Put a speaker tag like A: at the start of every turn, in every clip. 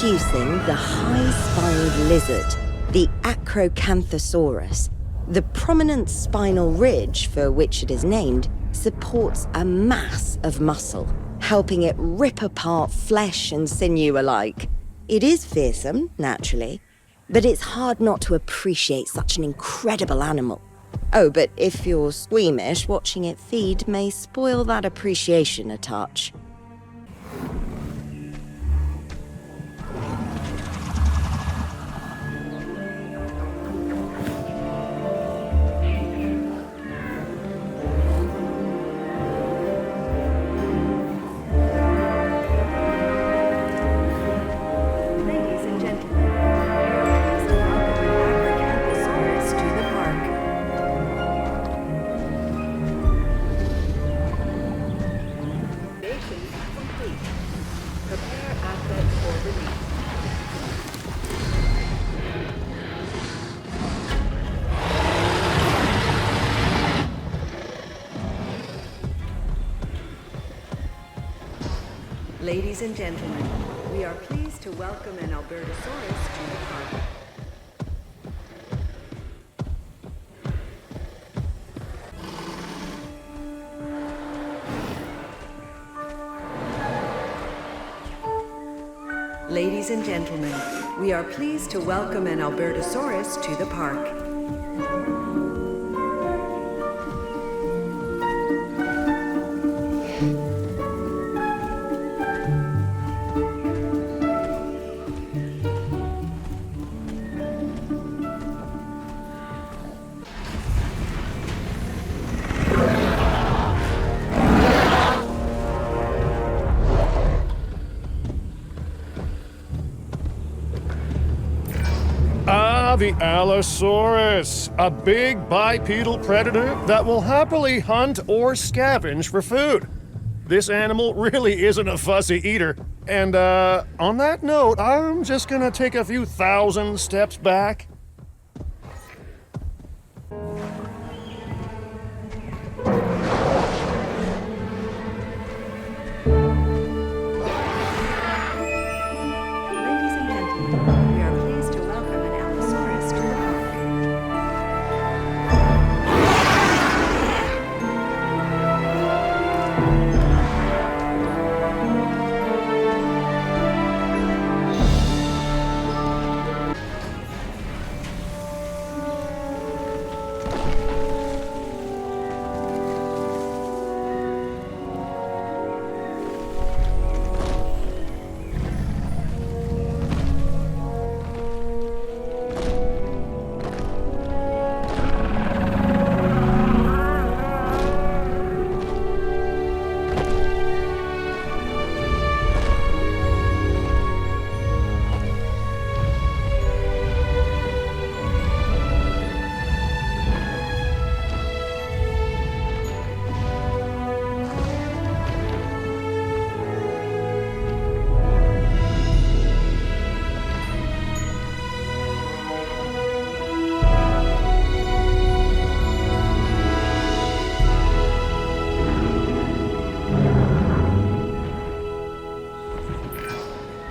A: Introducing the high-spined lizard, the Acrocanthosaurus. The prominent spinal ridge, for which it is named, supports a mass of muscle, helping it rip apart flesh and sinew alike. It is fearsome, naturally, but it's hard not to appreciate such an incredible animal. Oh, but if you're squeamish, watching it feed may spoil that appreciation a touch.
B: Ladies and gentlemen, we are pleased to welcome an Albertosaurus to the park. Ladies and gentlemen, we are pleased to welcome an Albertosaurus to the park.
C: The Allosaurus, a big bipedal predator that will happily hunt or scavenge for food. This animal really isn't a fussy eater. And on that note, I'm just gonna take a few thousand steps back.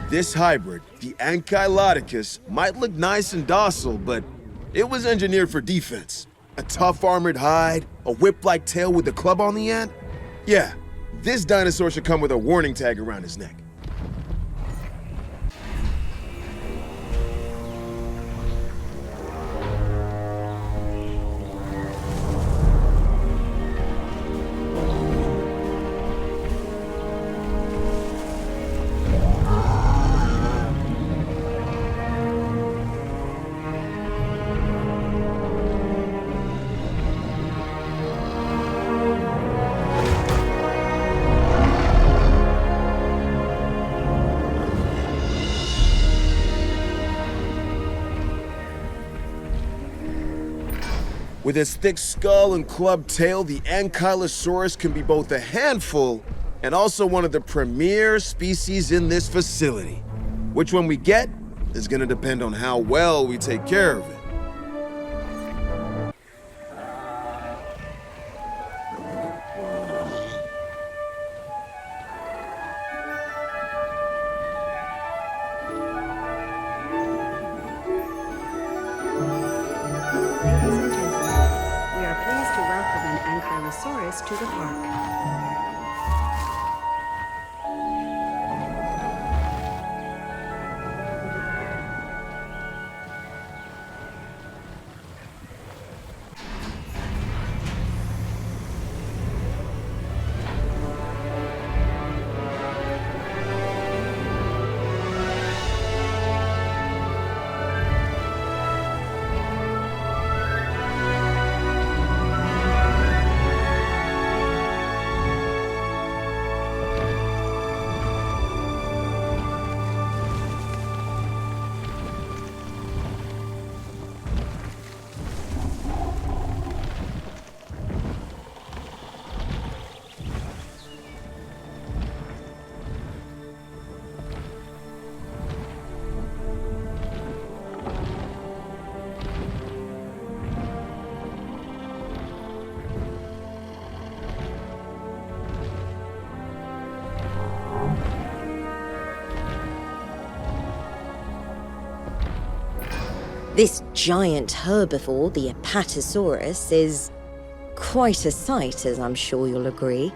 D: This hybrid, the Ankylodocus, might look nice and docile, but it was engineered for defense. A tough armored hide, a whip-like tail with a club on the end. Yeah, this dinosaur should come with a warning tag around his neck. With its thick skull and clubbed tail, the Ankylosaurus can be both a handful and also one of the premier species in this facility. Which one we get is gonna depend on how well we take care of it.
A: This giant herbivore, the Apatosaurus, is quite a sight, as I'm sure you'll agree.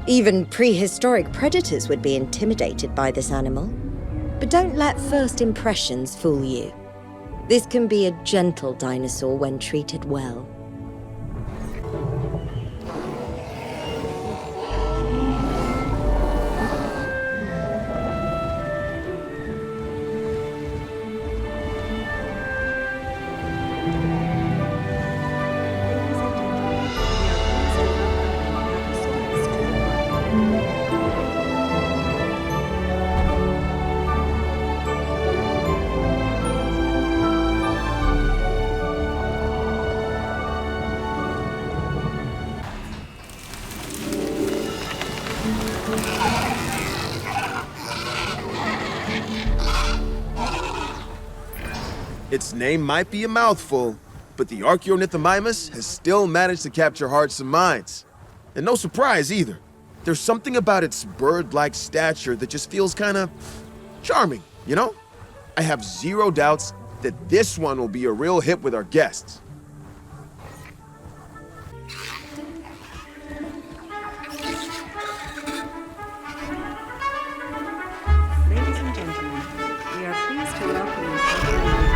A: Even prehistoric predators would be intimidated by this animal. But don't let first impressions fool you. This can be a gentle dinosaur when treated well.
D: Its name might be a mouthful, but the Archaeornithomimus has still managed to capture hearts and minds. And no surprise either. There's something about its bird-like stature that just feels kind of charming, you know? I have zero doubts that this one will be a real hit with our guests.
B: Ladies and gentlemen, we are pleased to welcome you to the park.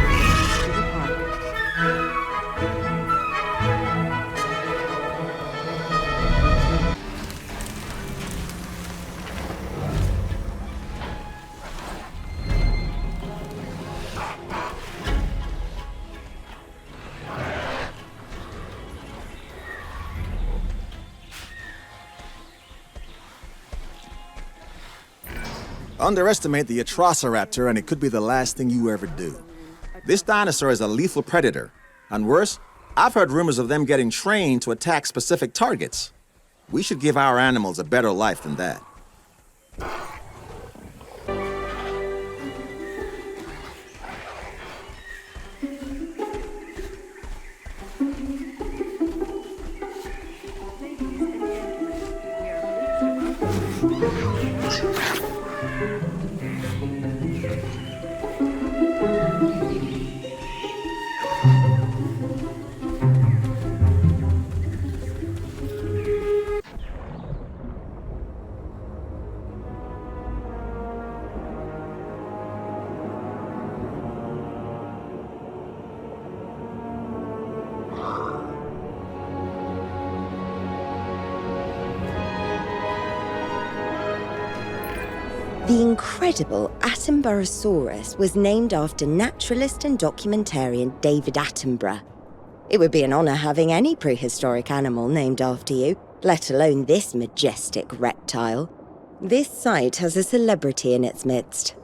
E: Underestimate the Atrociraptor and it could be the last thing you ever do. This dinosaur is a lethal predator. And worse, I've heard rumors of them getting trained to attack specific targets. We should give our animals a better life than that.
A: The incredible Attenboroughsaurus was named after naturalist and documentarian David Attenborough. It would be an honor having any prehistoric animal named after you, let alone this majestic reptile. This site has a celebrity in its midst.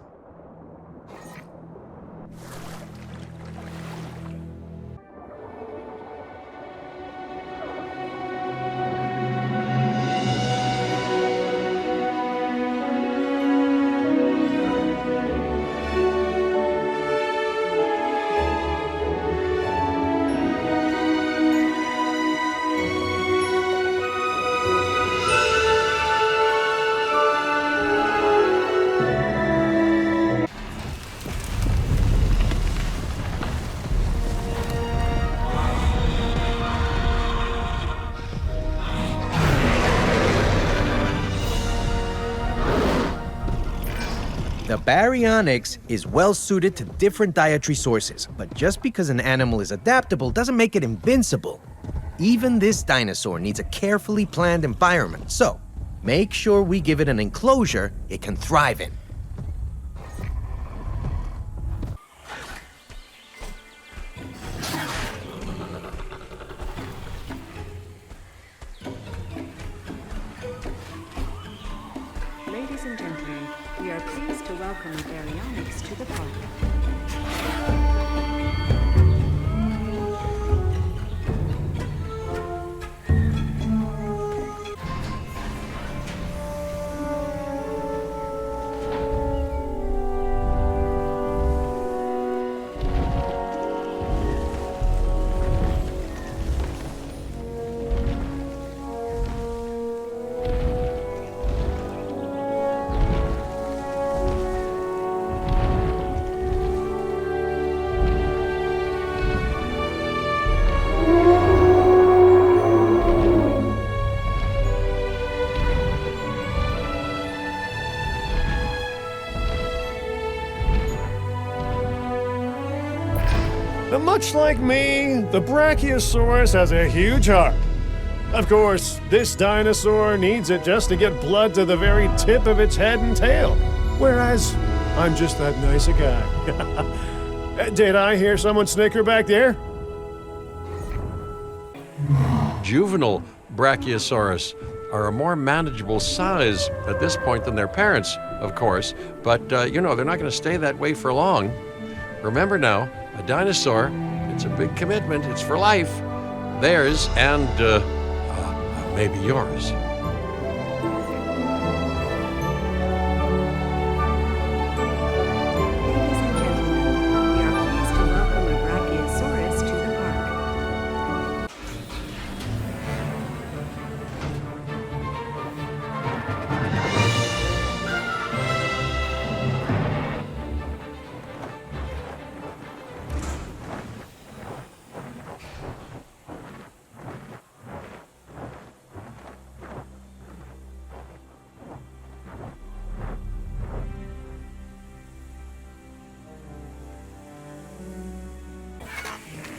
F: The baryonyx is well suited to different dietary sources, but just because an animal is adaptable doesn't make it invincible. Even this dinosaur needs a carefully planned environment, so make sure we give it an enclosure it can thrive in.
B: Ladies and gentlemen, we are pleased to welcome the baryonyx to the park.
C: Much like me, the Brachiosaurus has a huge heart. Of course, this dinosaur needs it just to get blood to the very tip of its head and tail, whereas I'm just that nice a guy. Did I hear someone snicker back there?
G: Juvenile Brachiosaurus are a more manageable size at this point than their parents, of course, but they're not going to stay that way for long. Remember now, a dinosaur, it's a big commitment, it's for life. Theirs and maybe yours.
B: Ladies and gentlemen, we are pleased to welcome a Brachiosaurus to the park.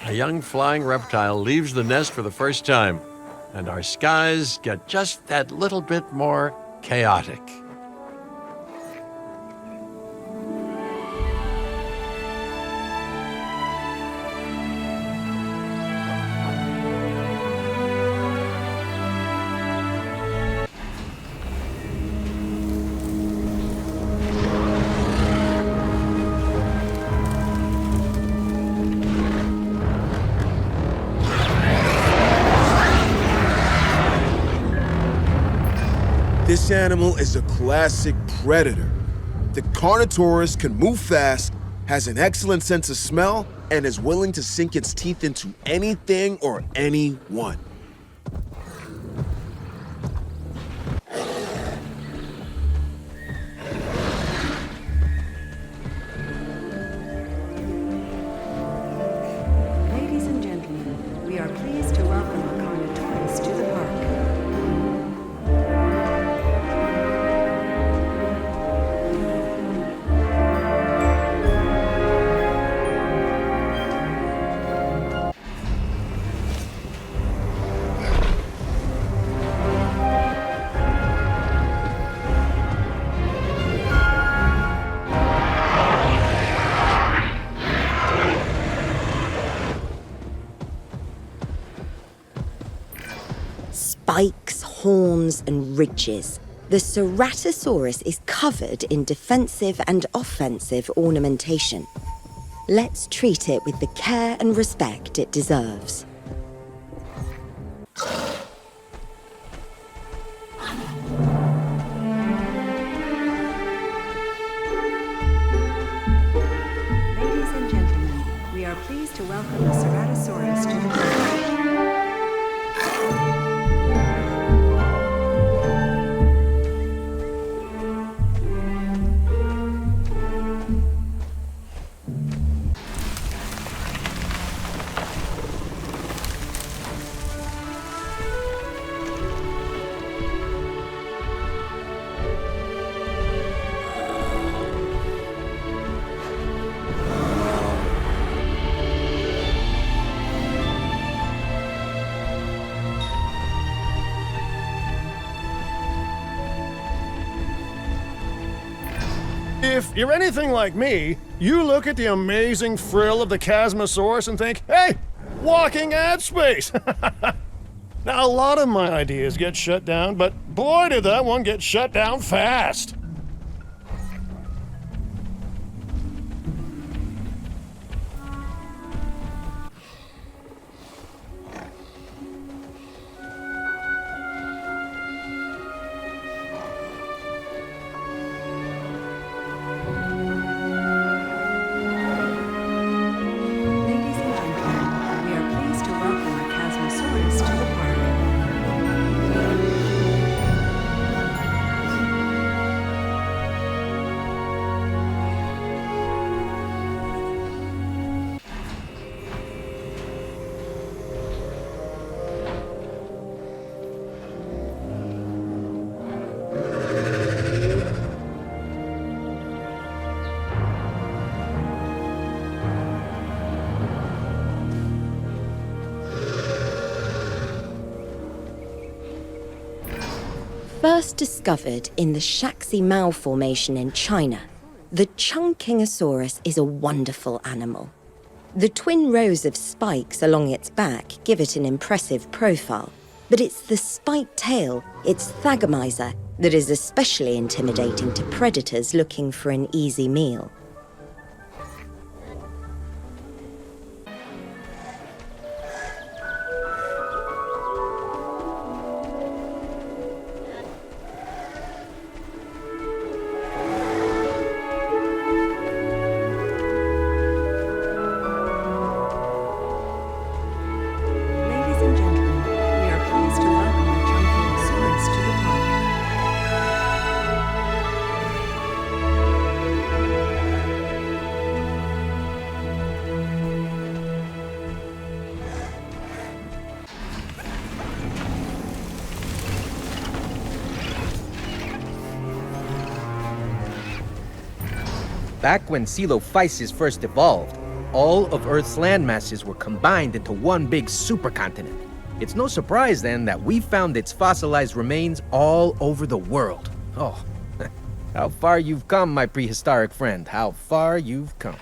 G: A young flying reptile leaves the nest for the first time, and our skies get just that little bit more chaotic.
D: This animal is a classic predator. The Carnivores can move fast, has an excellent sense of smell, and is willing to sink its teeth into anything or anyone.
B: Ladies and gentlemen, we are pleased to welcome a Carnivores to the park.
A: Spikes, horns, and ridges. The Ceratosaurus is covered in defensive and offensive ornamentation. Let's treat it with the care and respect it deserves.
B: Ladies and gentlemen, we are pleased to welcome the Ceratosaurus to the park.
C: If you're anything like me, you look at the amazing frill of the Chasmosaurus and think, hey, walking ad space. Now, a lot of my ideas get shut down, but boy, did that one get shut down fast.
B: Ladies and gentlemen, we are pleased to welcome a Chasmosaurus to the park.
A: discovered in the Shaxi Mao Formation in China, the Chungkingosaurus is a wonderful animal. The twin rows of spikes along its back give it an impressive profile, but it's the spiked tail, its thagomizer, that is especially intimidating to predators looking for an easy meal.
B: Ladies and gentlemen, we are pleased to welcome the Chungkingosaurus to the park.
F: Back when Coelophysis first evolved, all of Earth's land masses were combined into one big supercontinent. It's no surprise then that we found its fossilized remains all over the world. Oh, how far you've come, my prehistoric friend. How far you've come.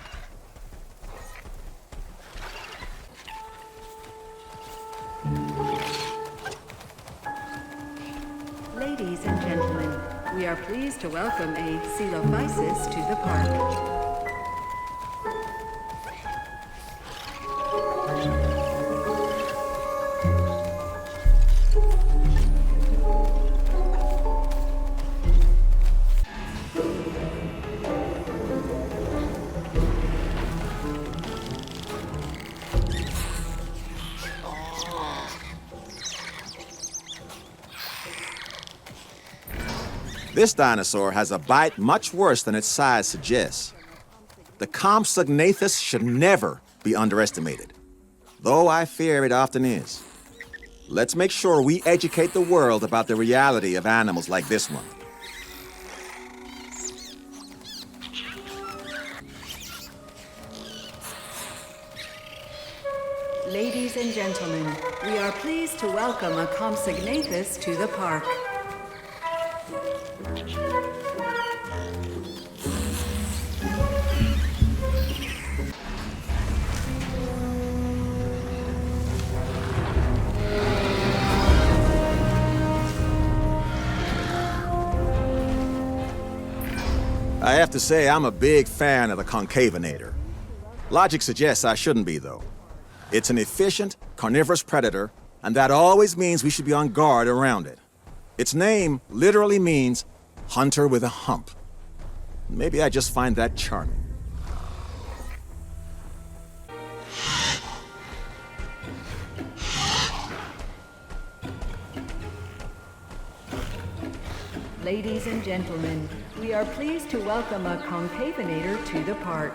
B: Ladies and gentlemen, we are pleased to welcome a Coelophysis to the park.
E: This dinosaur has a bite much worse than its size suggests. The Compsognathus should never be underestimated, though I fear it often is. Let's make sure we educate the world about the reality of animals like this one.
B: Ladies and gentlemen, we are pleased to welcome a Compsognathus to the park.
E: I have to say, I'm a big fan of the concavinator. Logic suggests I shouldn't be, though. It's an efficient, carnivorous predator, and that always means we should be on guard around it. Its name literally means hunter with a hump. Maybe I just find that charming.
B: Ladies and gentlemen, we are pleased to welcome a concavinator to the park.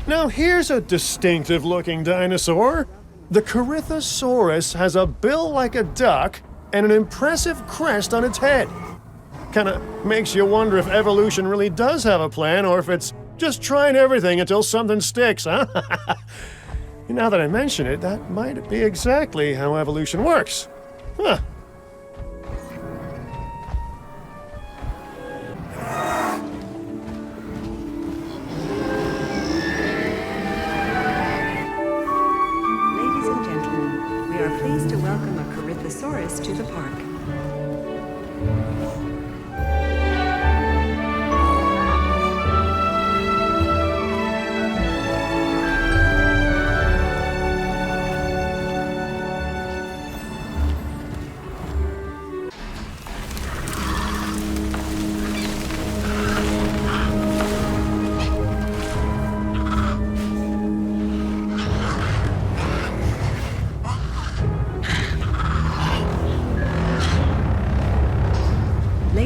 C: Now here's a distinctive-looking dinosaur. The Carnivores has a bill like a duck and an impressive crest on its head. Kinda makes you wonder if evolution really does have a plan or if it's just trying everything until something sticks, huh? Now that I mention it, that might be exactly how evolution works. Huh.
B: Ladies and gentlemen, we are pleased to welcome a Carnivores to the park.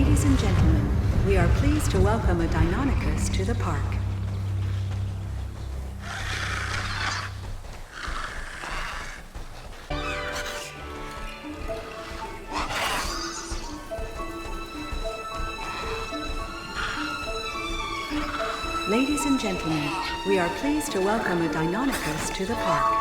B: Ladies and gentlemen, we are pleased to welcome a Deinonychus to the park. Ladies and gentlemen, we are pleased to welcome a Deinonychus to the park.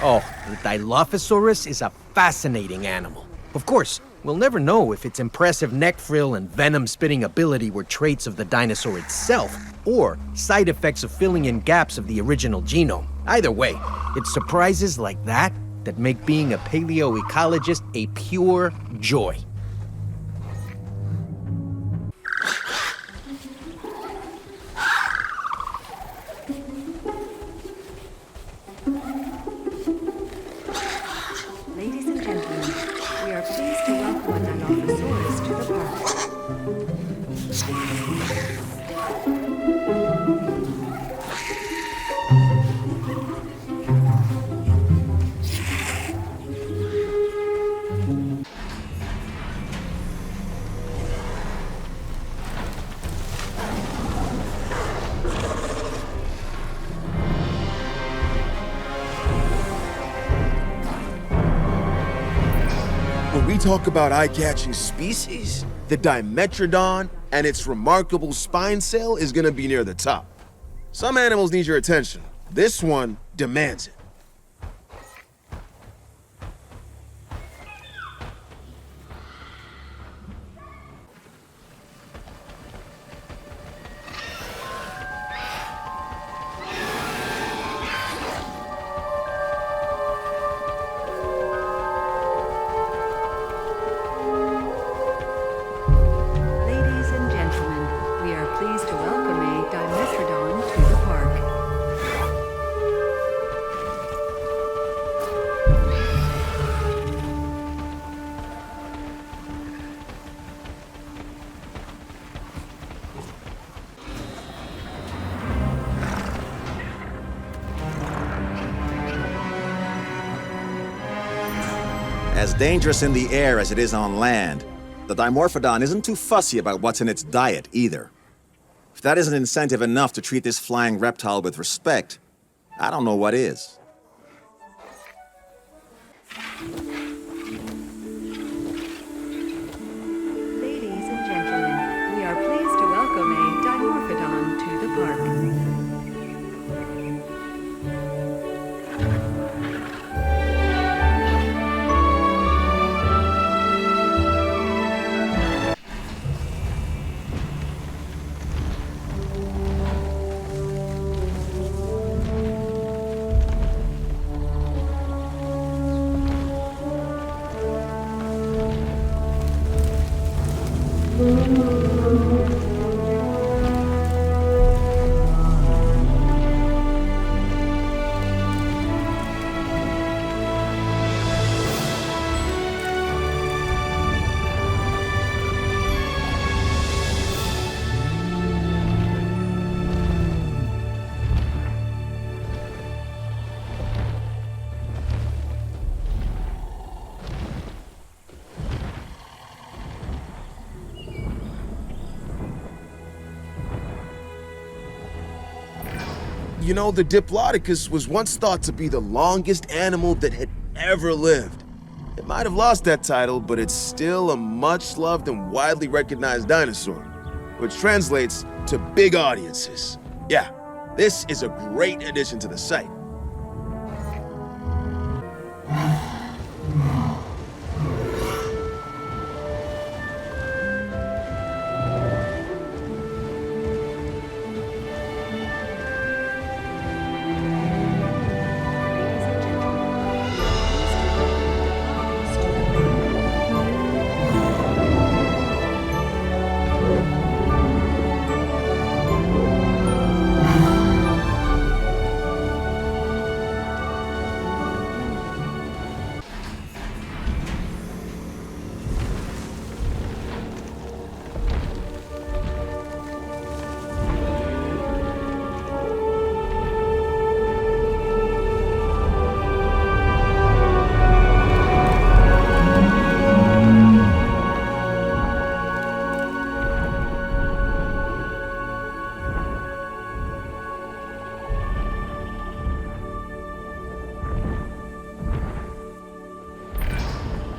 F: Oh, the Dilophosaurus is a fascinating animal. Of course, we'll never know if its impressive neck frill and venom-spitting ability were traits of the dinosaur itself, or side effects of filling in gaps of the original genome. Either way, it's surprises like that that make being a paleoecologist a pure joy.
B: Ladies and gentlemen, we are pleased to welcome a Dilophosaurus to the park.
D: When we talk about eye-catching species, the Dimetrodon and its remarkable spine cell is gonna be near the top. Some animals need your attention. This one demands it.
B: Ladies and gentlemen, we are pleased to welcome a Dimetrodon to the park.
E: As dangerous in the air as it is on land, the Dimorphodon isn't too fussy about what's in its diet either. If that isn't incentive enough to treat this flying reptile with respect, I don't know what is.
B: Ladies and gentlemen, we are pleased to welcome a Dimorphodon to the park.
D: You know, the Diplodocus was once thought to be the longest animal that had ever lived. It might have lost that title, but it's still a much-loved and widely recognized dinosaur, which translates to big audiences. Yeah, this is a great addition to the site.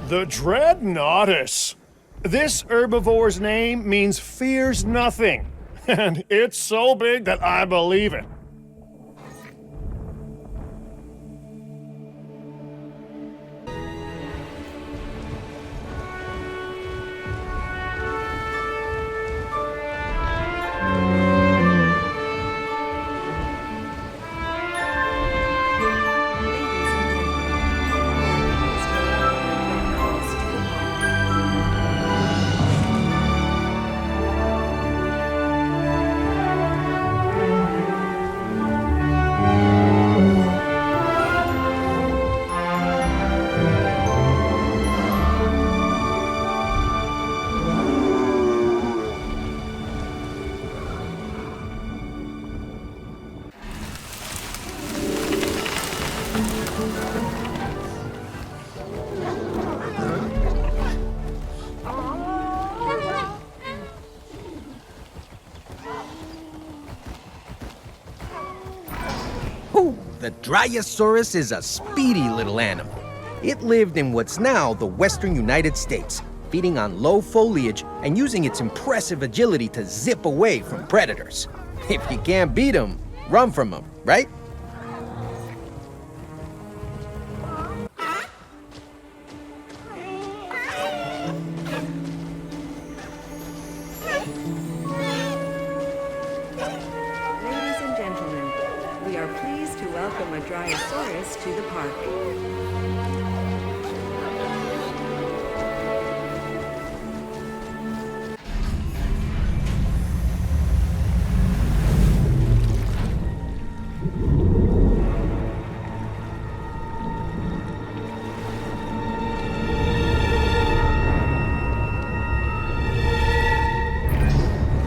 C: The Dreadnoughtus. This herbivore's name means fears nothing, and it's so big that I believe it.
F: The Dinosaurus is a speedy little animal. It lived in what's now the western United States, feeding on low foliage and using its impressive agility to zip away from predators. If you can't beat them, run from them, right?
B: Ladies and gentlemen, we are pleased to welcome a Dinosaurus to the park.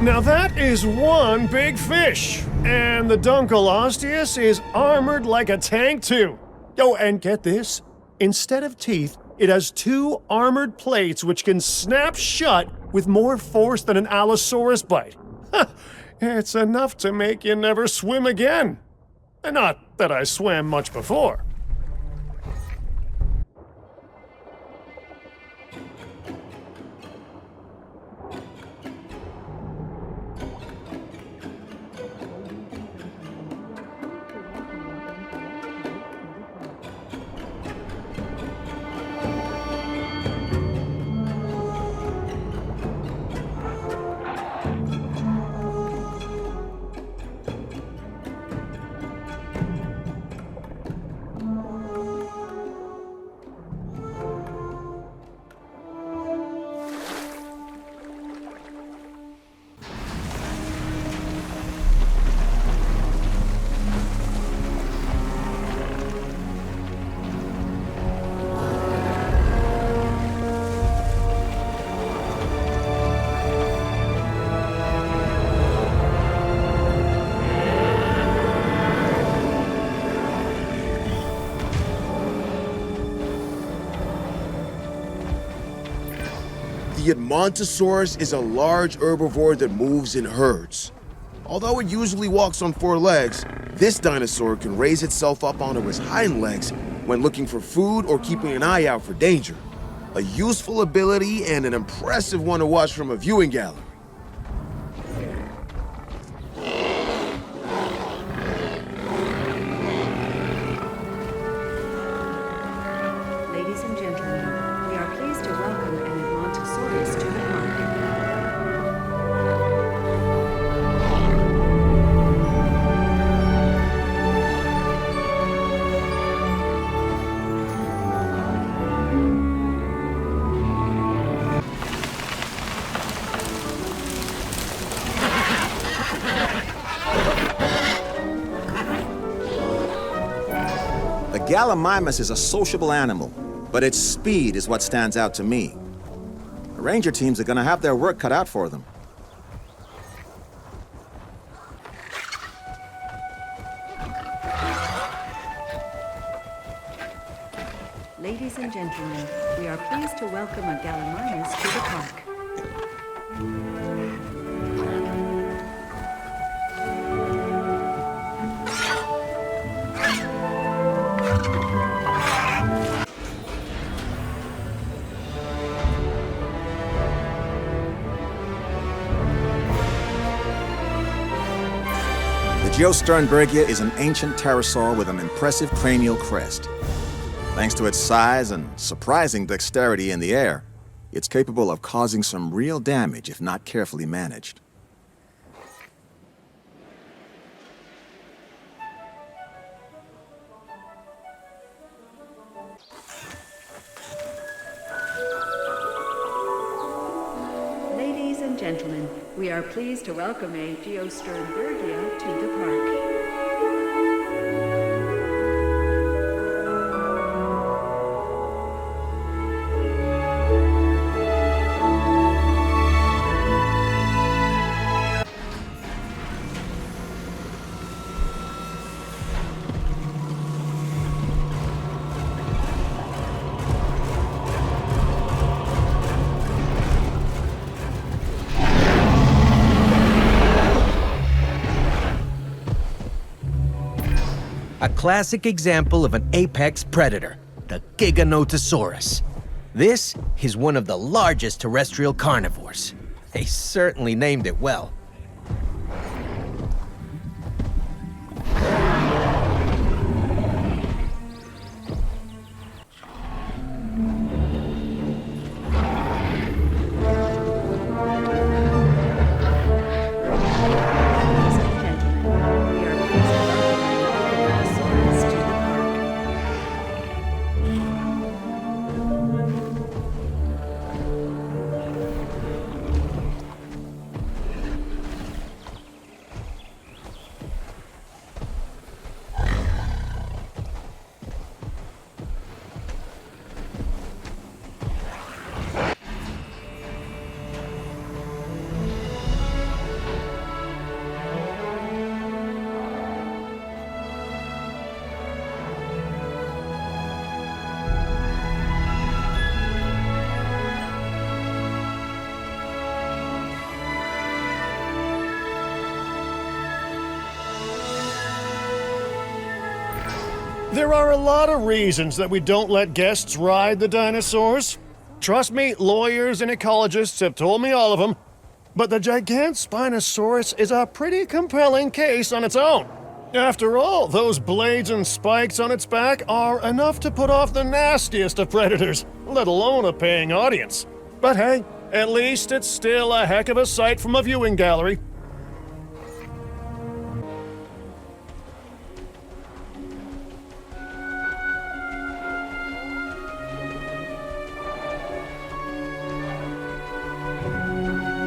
C: Now that is one big fish, and the Dunkleosteus is armored like a tank too. Oh, and get this, instead of teeth, it has two armored plates which can snap shut with more force than an Allosaurus bite. It's enough to make you never swim again. And not that I swam much before.
D: The Edmontosaurus is a large herbivore that moves in herds. Although it usually walks on four legs, this dinosaur can raise itself up onto its hind legs when looking for food or keeping an eye out for danger. A useful ability and an impressive one to watch from a viewing gallery.
B: Ladies and gentlemen, we are pleased to welcome an Edmontosaurus to the park.
E: The Gallimimus is a sociable animal, but its speed is what stands out to me. The ranger teams are gonna have their work cut out for them.
B: Ladies and gentlemen, we are pleased to welcome a Gallimimus to the park.
E: Geosternbergia is an ancient pterosaur with an impressive cranial crest. Thanks to its size and surprising dexterity in the air, it's capable of causing some real damage if not carefully managed.
B: Ladies and gentlemen, we are pleased to welcome a Geosternbergia to the park.
F: A classic example of an apex predator, the Giganotosaurus. This is one of the largest terrestrial carnivores. They certainly named it well.
B: Ladies and gentlemen, we are pleased to welcome a Dinosaurs to the park.
C: There are a lot of reasons that we don't let guests ride the dinosaurs. Trust me, lawyers and ecologists have told me all of them. But the Gigantspinosaurus is a pretty compelling case on its own. After all, those blades and spikes on its back are enough to put off the nastiest of predators, let alone a paying audience. But hey, at least it's still a heck of a sight from a viewing gallery.
B: Ladies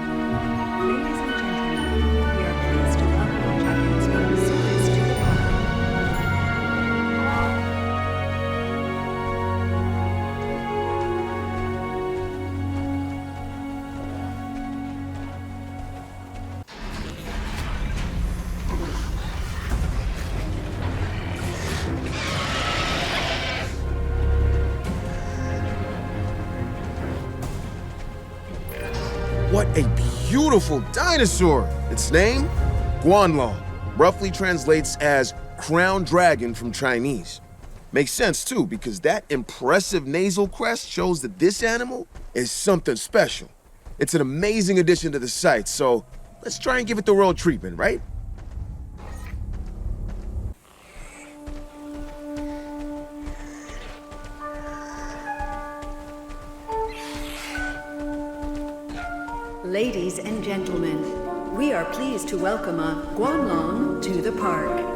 B: and gentlemen, we are pleased to welcome Gigantspinosaurus to the park.
D: What a beautiful dinosaur! Its name? Guanlong. Roughly translates as crown dragon from Chinese. Makes sense too, because that impressive nasal crest shows that this animal is something special. It's an amazing addition to the site, so let's try and give it the royal treatment, right?
B: Ladies and gentlemen, we are pleased to welcome a Guanlong to the park.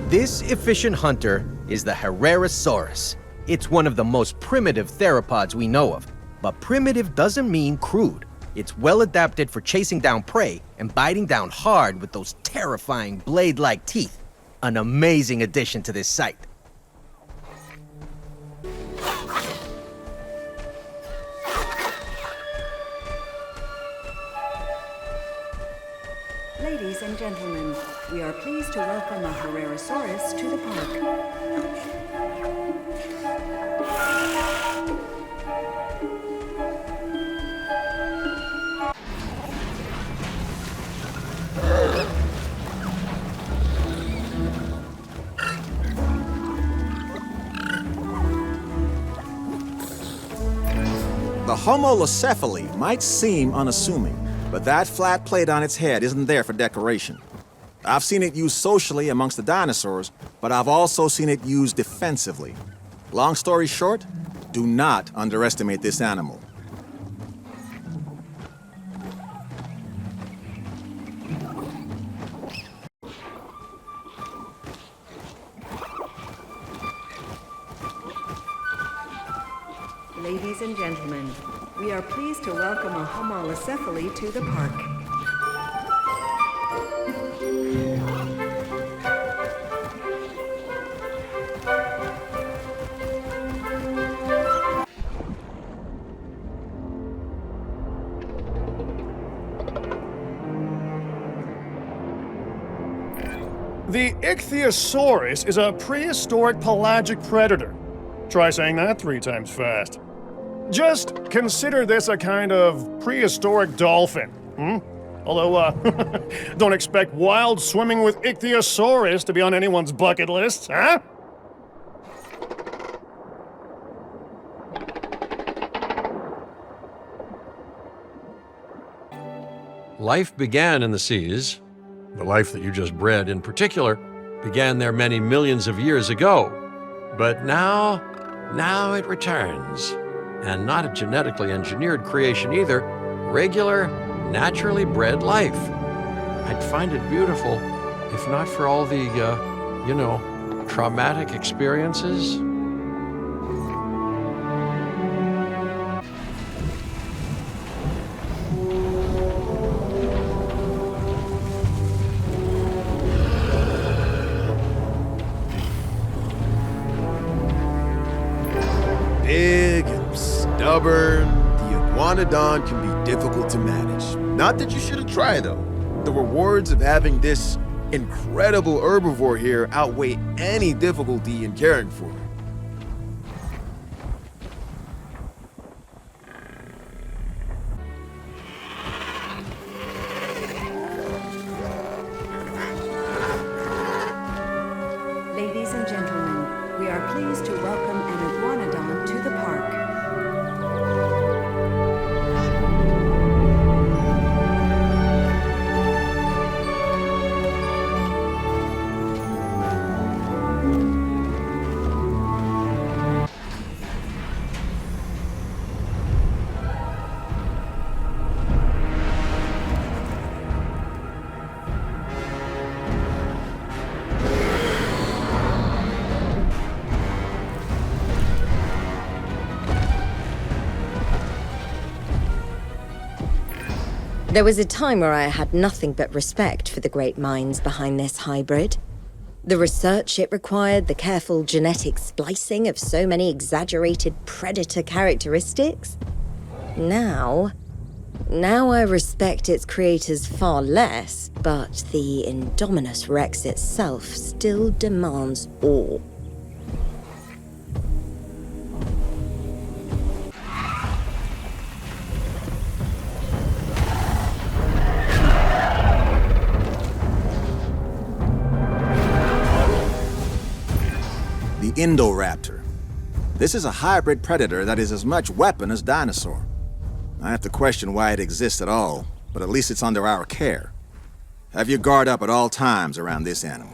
F: This efficient hunter is the Herrerasaurus. It's one of the most primitive theropods we know of. But primitive doesn't mean crude. It's well adapted for chasing down prey and biting down hard with those terrifying blade-like teeth. An amazing addition to this site.
B: Ladies and gentlemen, we are pleased to welcome a Herrerasaurus to the park.
E: The homolocephale might seem unassuming, but that flat plate on its head isn't there for decoration. I've seen it used socially amongst the dinosaurs, but I've also seen it used defensively. Long story short, do not underestimate this animal.
B: Ladies and gentlemen, we are pleased to welcome a homolocephale to the park.
C: The Ichthyosaurus is a prehistoric pelagic predator. Try saying that 3 times fast. Just consider this a kind of prehistoric dolphin, Although, don't expect wild swimming with Ichthyosaurus to be on anyone's bucket list, huh?
G: Life began in the seas. The life that you just bred, in particular, began there many millions of years ago. But now it returns. And not a genetically engineered creation either. Regular, naturally bred life. I'd find it beautiful if not for all the, traumatic experiences.
D: Big and stubborn, the iguanodon can be difficult to manage. Not that you shouldn't try, though. The rewards of having this incredible herbivore here outweigh any difficulty in caring for it.
B: Ladies and gentlemen, we are pleased to welcome an iguanodon to the park.
A: There was a time where I had nothing but respect for the great minds behind this hybrid. The research it required, the careful genetic splicing of so many exaggerated predator characteristics. Now I respect its creators far less, but the Indominus Rex itself still demands awe.
E: The Indoraptor. This is a hybrid predator that is as much weapon as dinosaur. I have to question why it exists at all, but at least it's under our care. Have your guard up at all times around this animal.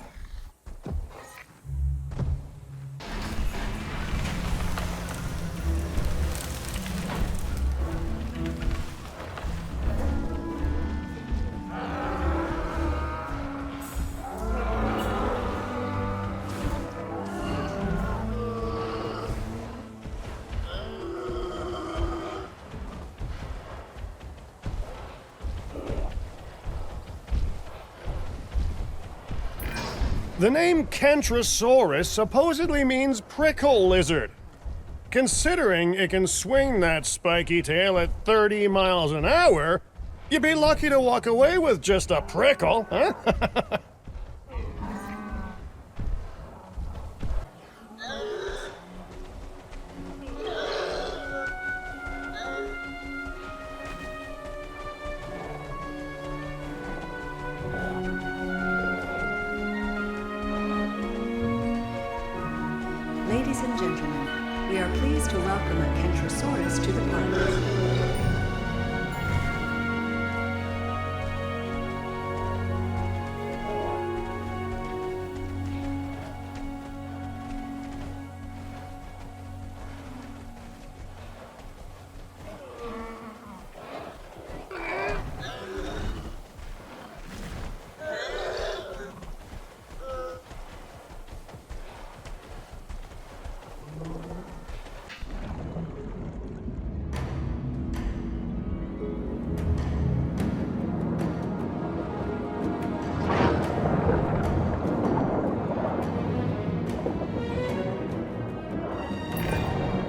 C: The name Kentrosaurus supposedly means prickle lizard. Considering it can swing that spiky tail at 30 miles an hour, You'd be lucky to walk away with just a prickle, huh?
B: Ladies and gentlemen, we are pleased to welcome Acrocanthosaurus to the park.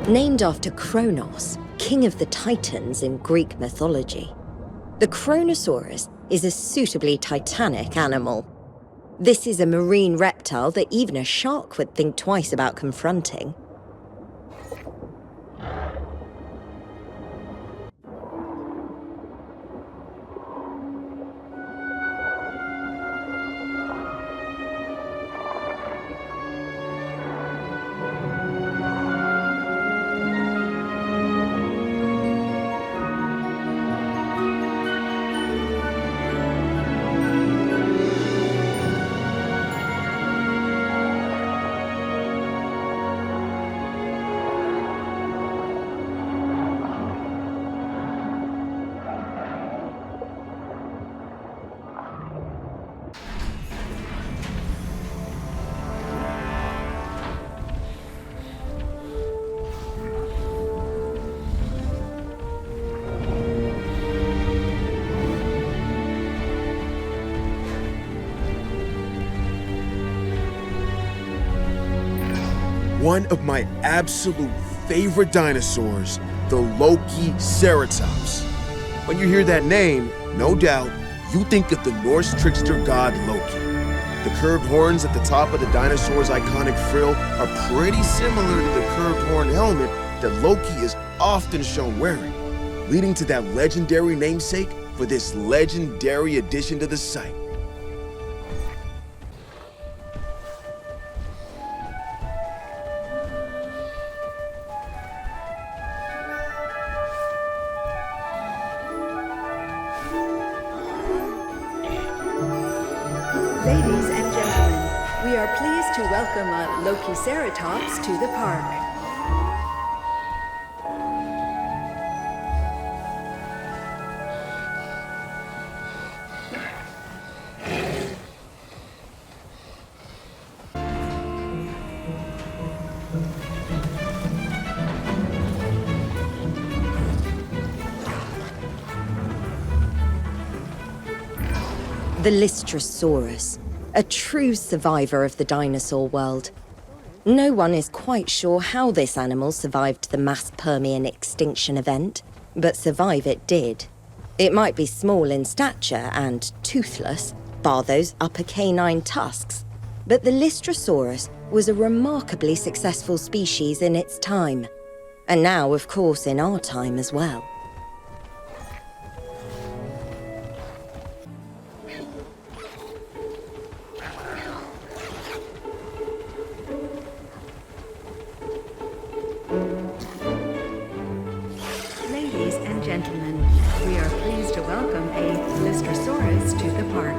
A: Named after Kronos, king of the Titans in Greek mythology. The Kronosaurus is a suitably titanic animal. This is a marine reptile that even a shark would think twice about confronting.
D: One of my absolute favorite dinosaurs, the Loki-Ceratops. When you hear that name, no doubt, you think of the Norse trickster god Loki. The curved horns at the top of the dinosaur's iconic frill are pretty similar to the curved horn helmet that Loki is often shown wearing, leading to that legendary namesake for this legendary addition to the site.
B: Ladies and gentlemen, we are pleased to welcome Loki-Ceratops to the park.
A: The Lystrosaurus, a true survivor of the dinosaur world. No one is quite sure how this animal survived the mass Permian extinction event, but survive it did. It might be small in stature and toothless, bar those upper canine tusks, but the Lystrosaurus was a remarkably successful species in its time, and now, of course, in our time as well.
B: Ladies and gentlemen, we are pleased to welcome a Lystrosaurus to the park.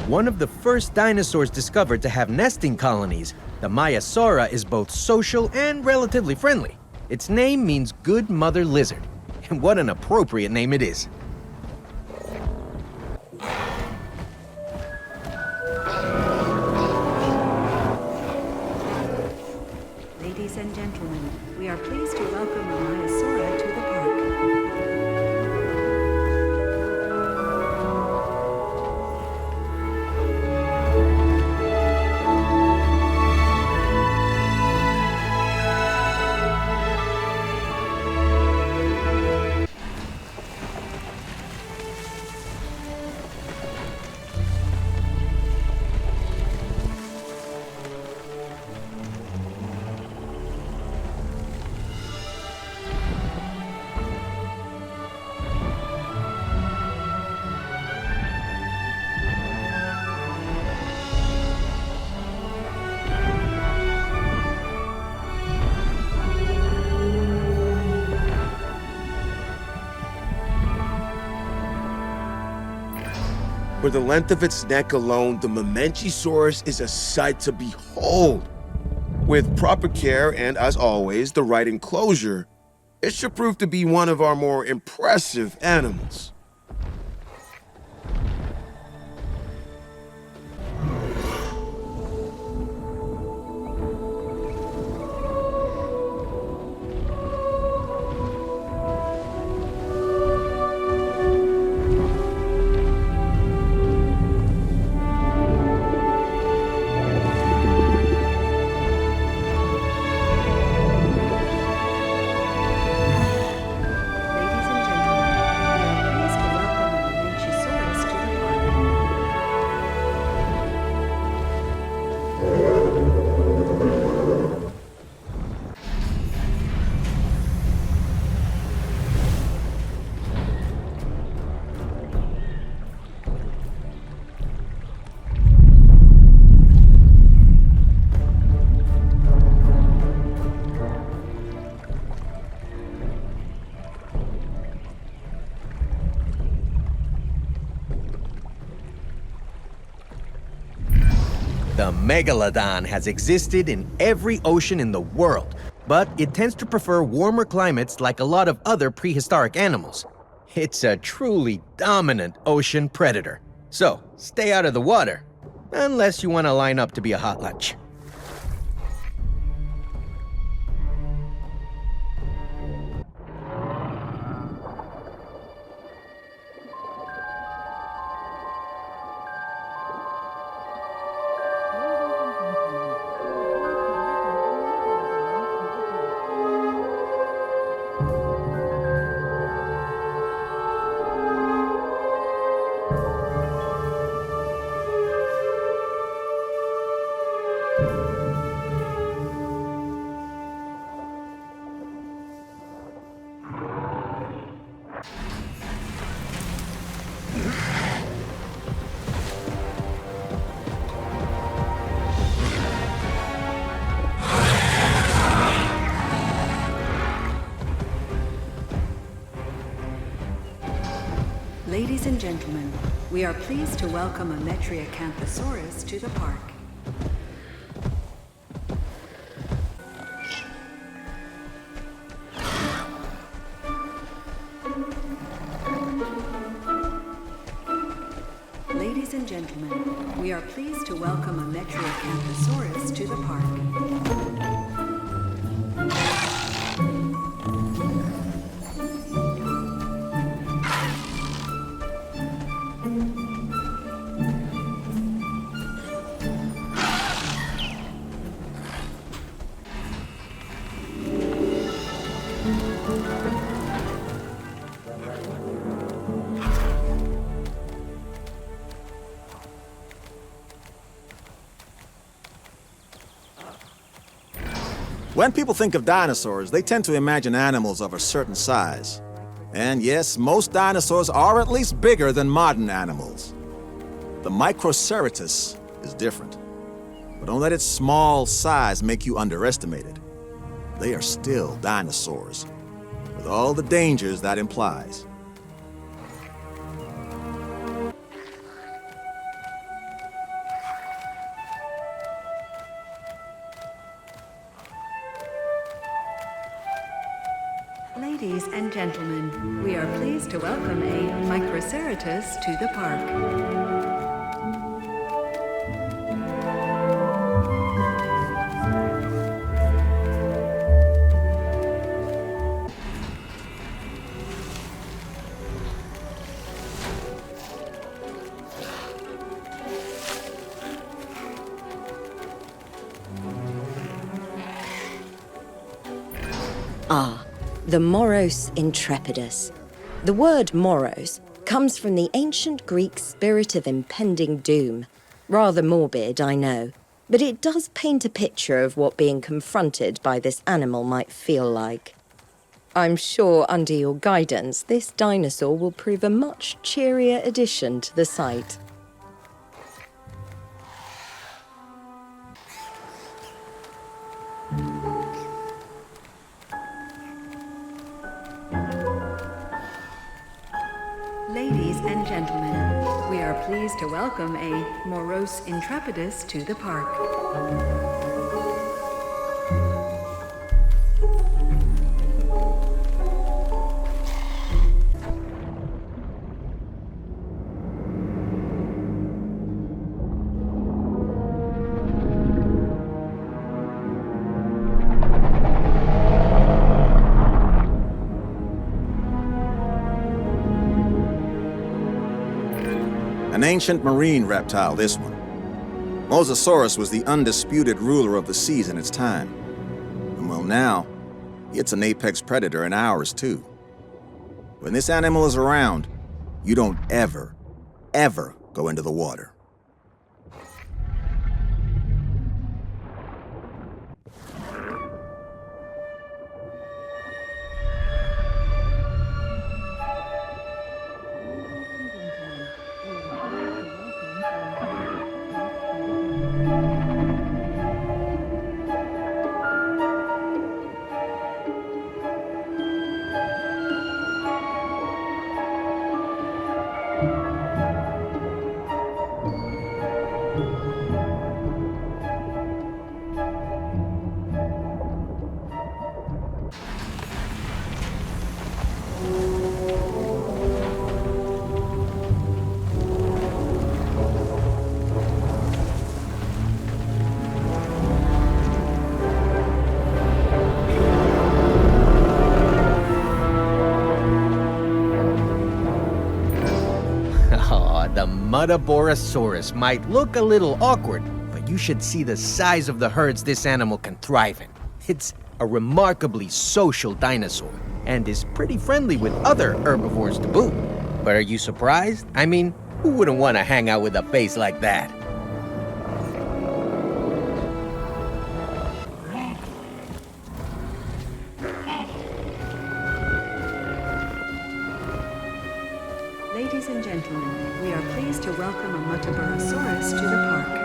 F: One of the first dinosaurs discovered to have nesting colonies, the Maiasaura is both social and relatively friendly. Its name means good mother lizard, and what an appropriate name it is.
D: For the length of its neck alone, the Mamenchisaurus is a sight to behold. With proper care and, as always, the right enclosure, it should prove to be one of our more impressive animals.
B: Ladies and gentlemen, we are pleased to welcome the Mamenchisaurus to the park.
F: The megalodon has existed in every ocean in the world, but it tends to prefer warmer climates like a lot of other prehistoric animals. It's a truly dominant ocean predator. So, stay out of the water, unless you want to line up to be a hot lunch.
B: Ladies and gentlemen, we are pleased to welcome a Acrocanthosaurus to the park. Ladies and gentlemen, we are pleased to welcome a Acrocanthosaurus to the park.
E: When people think of dinosaurs, they tend to imagine animals of a certain size. And yes, most dinosaurs are at least bigger than modern animals. The Microceratus is different. But don't let its small size make you underestimate it. They are still dinosaurs, with all the dangers that implies.
B: Ladies and gentlemen, we are pleased to welcome a Microceratus to the park.
A: Ah, the Moros intrepidus. The word moros comes from the ancient Greek spirit of impending doom. Rather morbid, I know, but it does paint a picture of what being confronted by this animal might feel like. I'm sure under your guidance, this dinosaur will prove a much cheerier addition to the site.
B: Ladies and gentlemen, We are pleased to welcome a morose intrepidus to the park.
E: An ancient marine reptile, this one. Mosasaurus was the undisputed ruler of the seas in its time. And well, now, it's an apex predator in ours, too. When this animal is around, you don't ever go into the water.
F: The Muttaborasaurus might look a little awkward, but you should see the size of the herds this animal can thrive in. It's a remarkably social dinosaur, and is pretty friendly with other herbivores to boot. But are you surprised? I mean, who wouldn't want to hang out with a face like that?
B: Ladies and gentlemen, we are pleased to welcome a Muttaborasaurus to the park.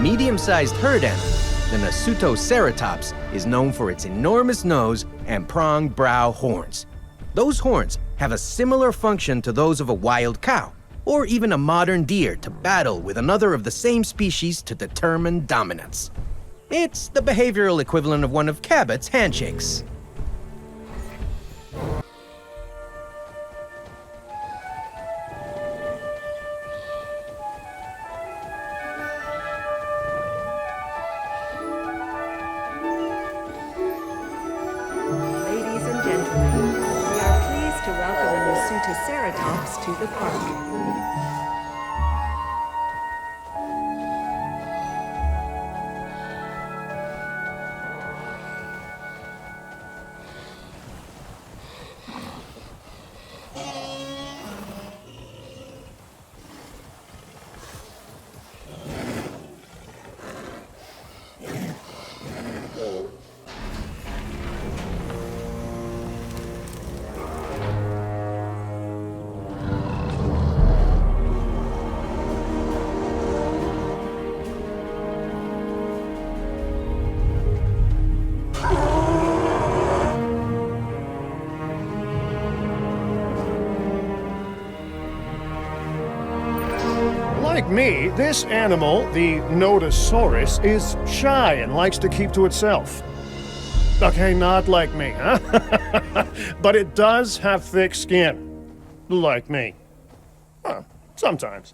F: Medium-sized herd animal, the Nasutoceratops is known for its enormous nose and pronged brow horns. Those horns have a similar function to those of a wild cow, or even a modern deer to battle with another of the same species to determine dominance. It's the behavioral equivalent of one of Cabot's handshakes.
B: Ceratops to the park.
C: Like me, this animal, the Nodosaurus, is shy and likes to keep to itself. Okay, not like me, huh? But it does have thick skin. Like me. Well, sometimes.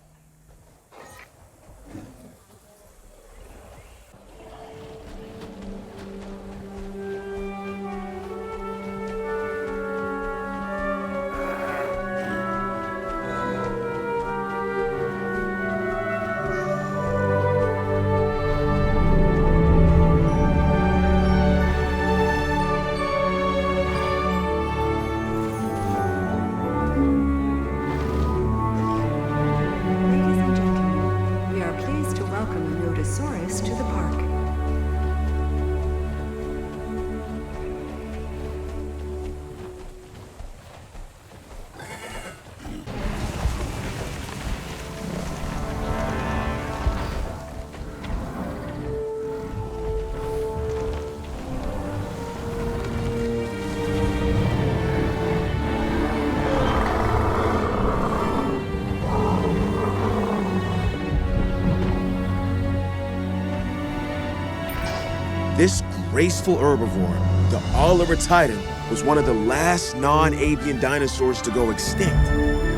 D: graceful herbivore, the Titan was one of the last non-avian dinosaurs to go extinct.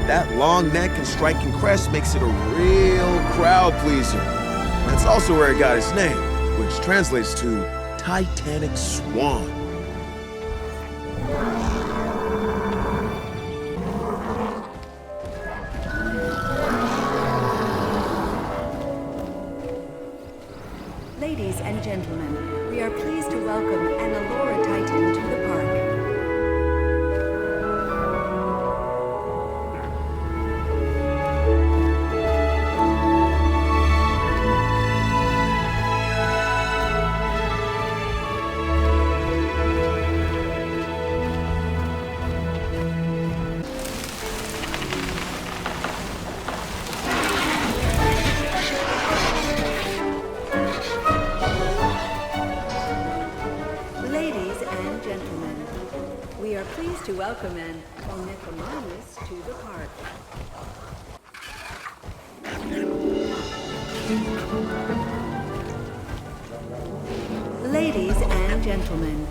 D: That long neck and striking crest makes it a real crowd pleaser. That's also where it got its name, which translates to Titanic Swan.
B: Ladies and gentlemen, we are pleased to welcome an Titan to the park. Ladies and gentlemen, we are pleased to welcome an ornithomimus to the park. Ladies and gentlemen,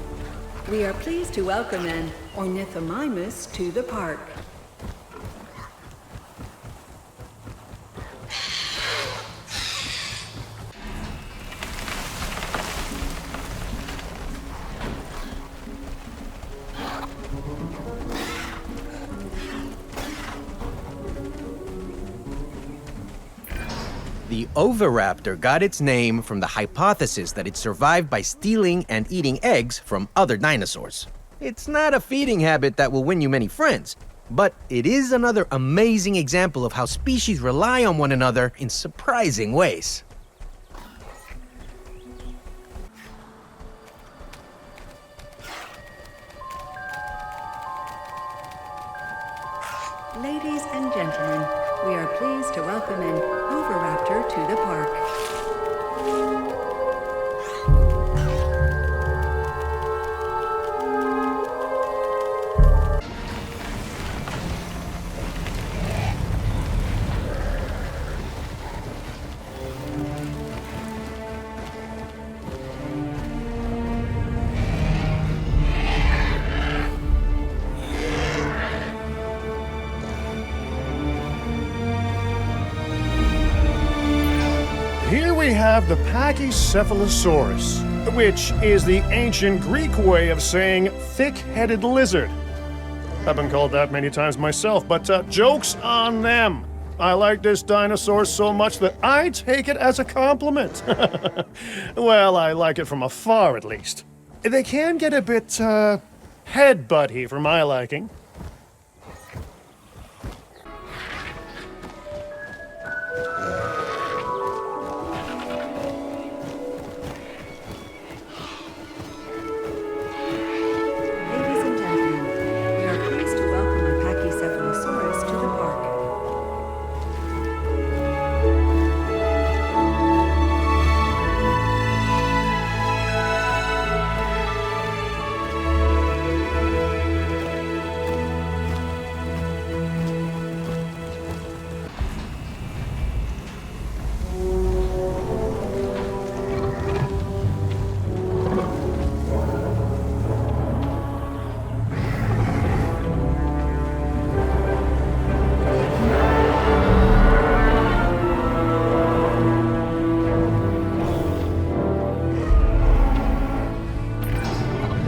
B: we are pleased to welcome an ornithomimus to the park.
F: The oviraptor got its name from the hypothesis that it survived by stealing and eating eggs from other dinosaurs. It's not a feeding habit that will win you many friends, but it is another amazing example of how species rely on one another in surprising ways.
B: Ladies and gentlemen, we are pleased to welcome an oviraptor to the park.
C: Here we have the Pachycephalosaurus, which is the ancient Greek way of saying thick-headed lizard. I've been called that many times myself, but joke's on them. I like this dinosaur so much that I take it as a compliment. Well, I like it from afar, at least. They can get a bit, headbutty for my liking.
B: Ladies and gentlemen, we are pleased to welcome a Pachycephalosaurus to the park.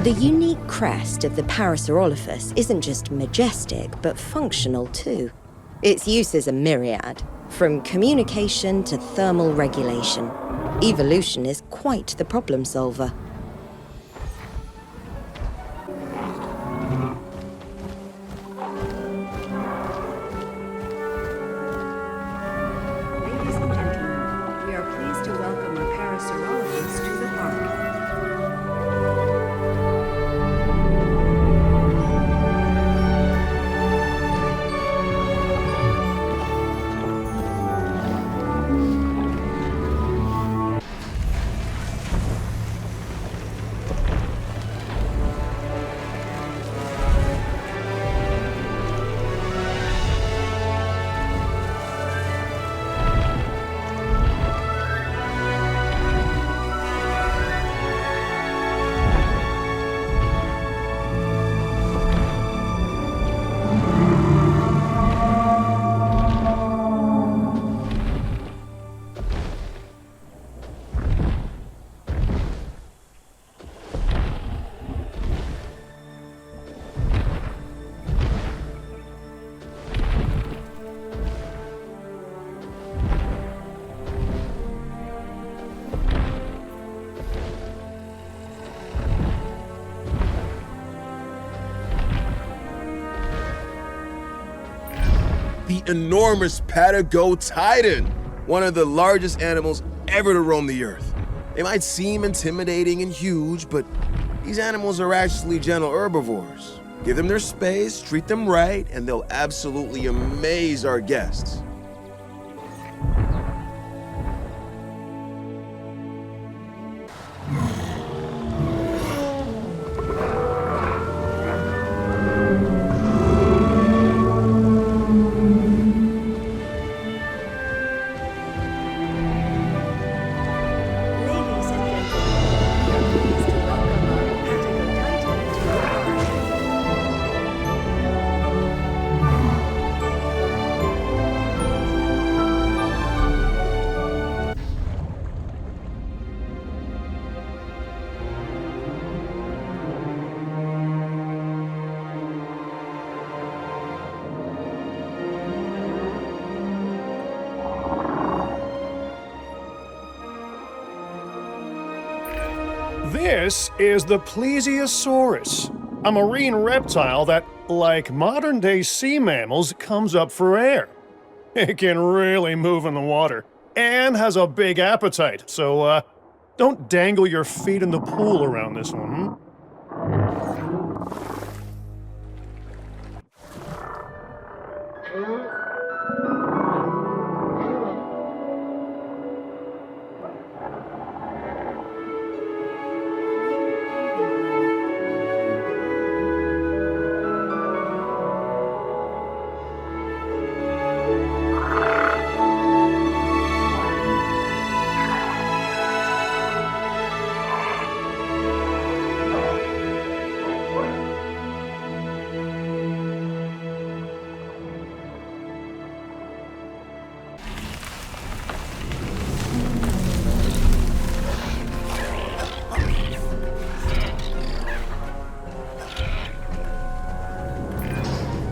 A: The unique crest of the Parasaurolophus isn't just majestic, but functional too. Its uses are myriad, from communication to thermal regulation. Evolution is quite the problem solver.
B: Ladies and gentlemen, we are pleased to welcome a Parasaurolophus to the park.
D: the enormous Patagotitan, one of the largest animals ever to roam the earth. They might seem intimidating and huge, but these animals are actually gentle herbivores. Give them their space, treat them right, and they'll absolutely amaze our guests.
B: Ladies and gentlemen, we are pleased to welcome our Patagotitan to the park.
C: This is the plesiosaurus, a marine reptile that, like modern-day sea mammals, comes up for air. It can really move in the water and has a big appetite, so don't dangle your feet in the pool around this one. Hmm?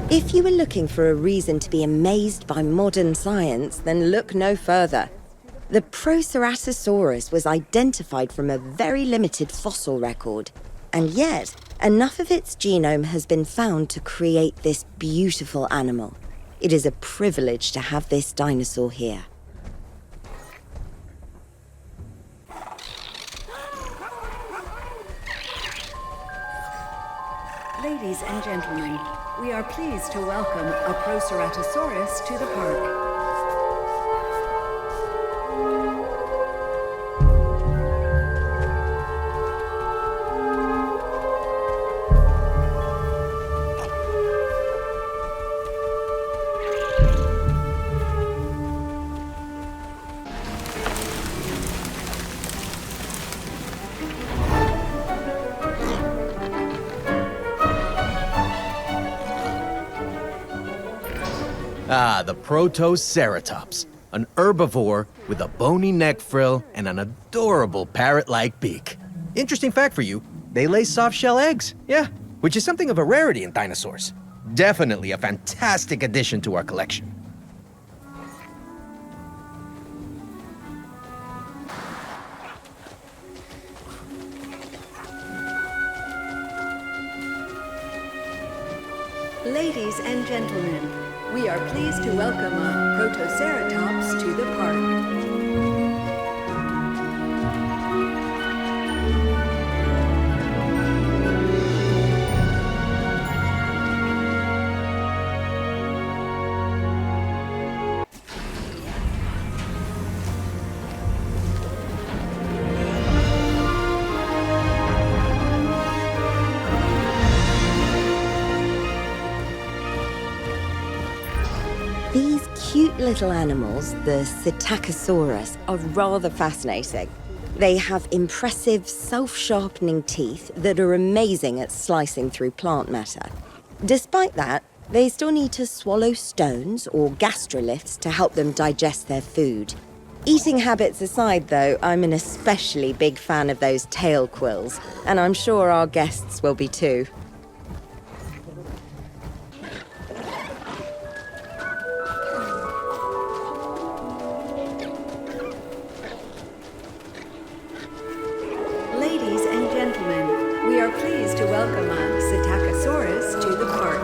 A: If you were looking for a reason to be amazed by modern science, then look no further. The Proceratosaurus was identified from a very limited fossil record, and yet enough of its genome has been found to create this beautiful animal. It is a privilege to have this dinosaur here.
B: Ladies and gentlemen, we are pleased to welcome a Proceratosaurus to the park.
F: Ah, the Protoceratops, an herbivore with a bony neck frill and an adorable parrot-like beak. Interesting fact for you, they lay soft-shell eggs, yeah, which is something of a rarity in dinosaurs. Definitely a fantastic addition to our collection.
B: Ladies and gentlemen, we are pleased to welcome a Protoceratops to the park.
A: These cute little animals, the Psittacosaurus, are rather fascinating. They have impressive self-sharpening teeth that are amazing at slicing through plant matter. Despite that, they still need to swallow stones or gastroliths to help them digest their food. Eating habits aside, though, I'm an especially big fan of those tail quills, and I'm sure our guests will be too.
B: Ladies and gentlemen, we are pleased to welcome a Psittacosaurus to the park.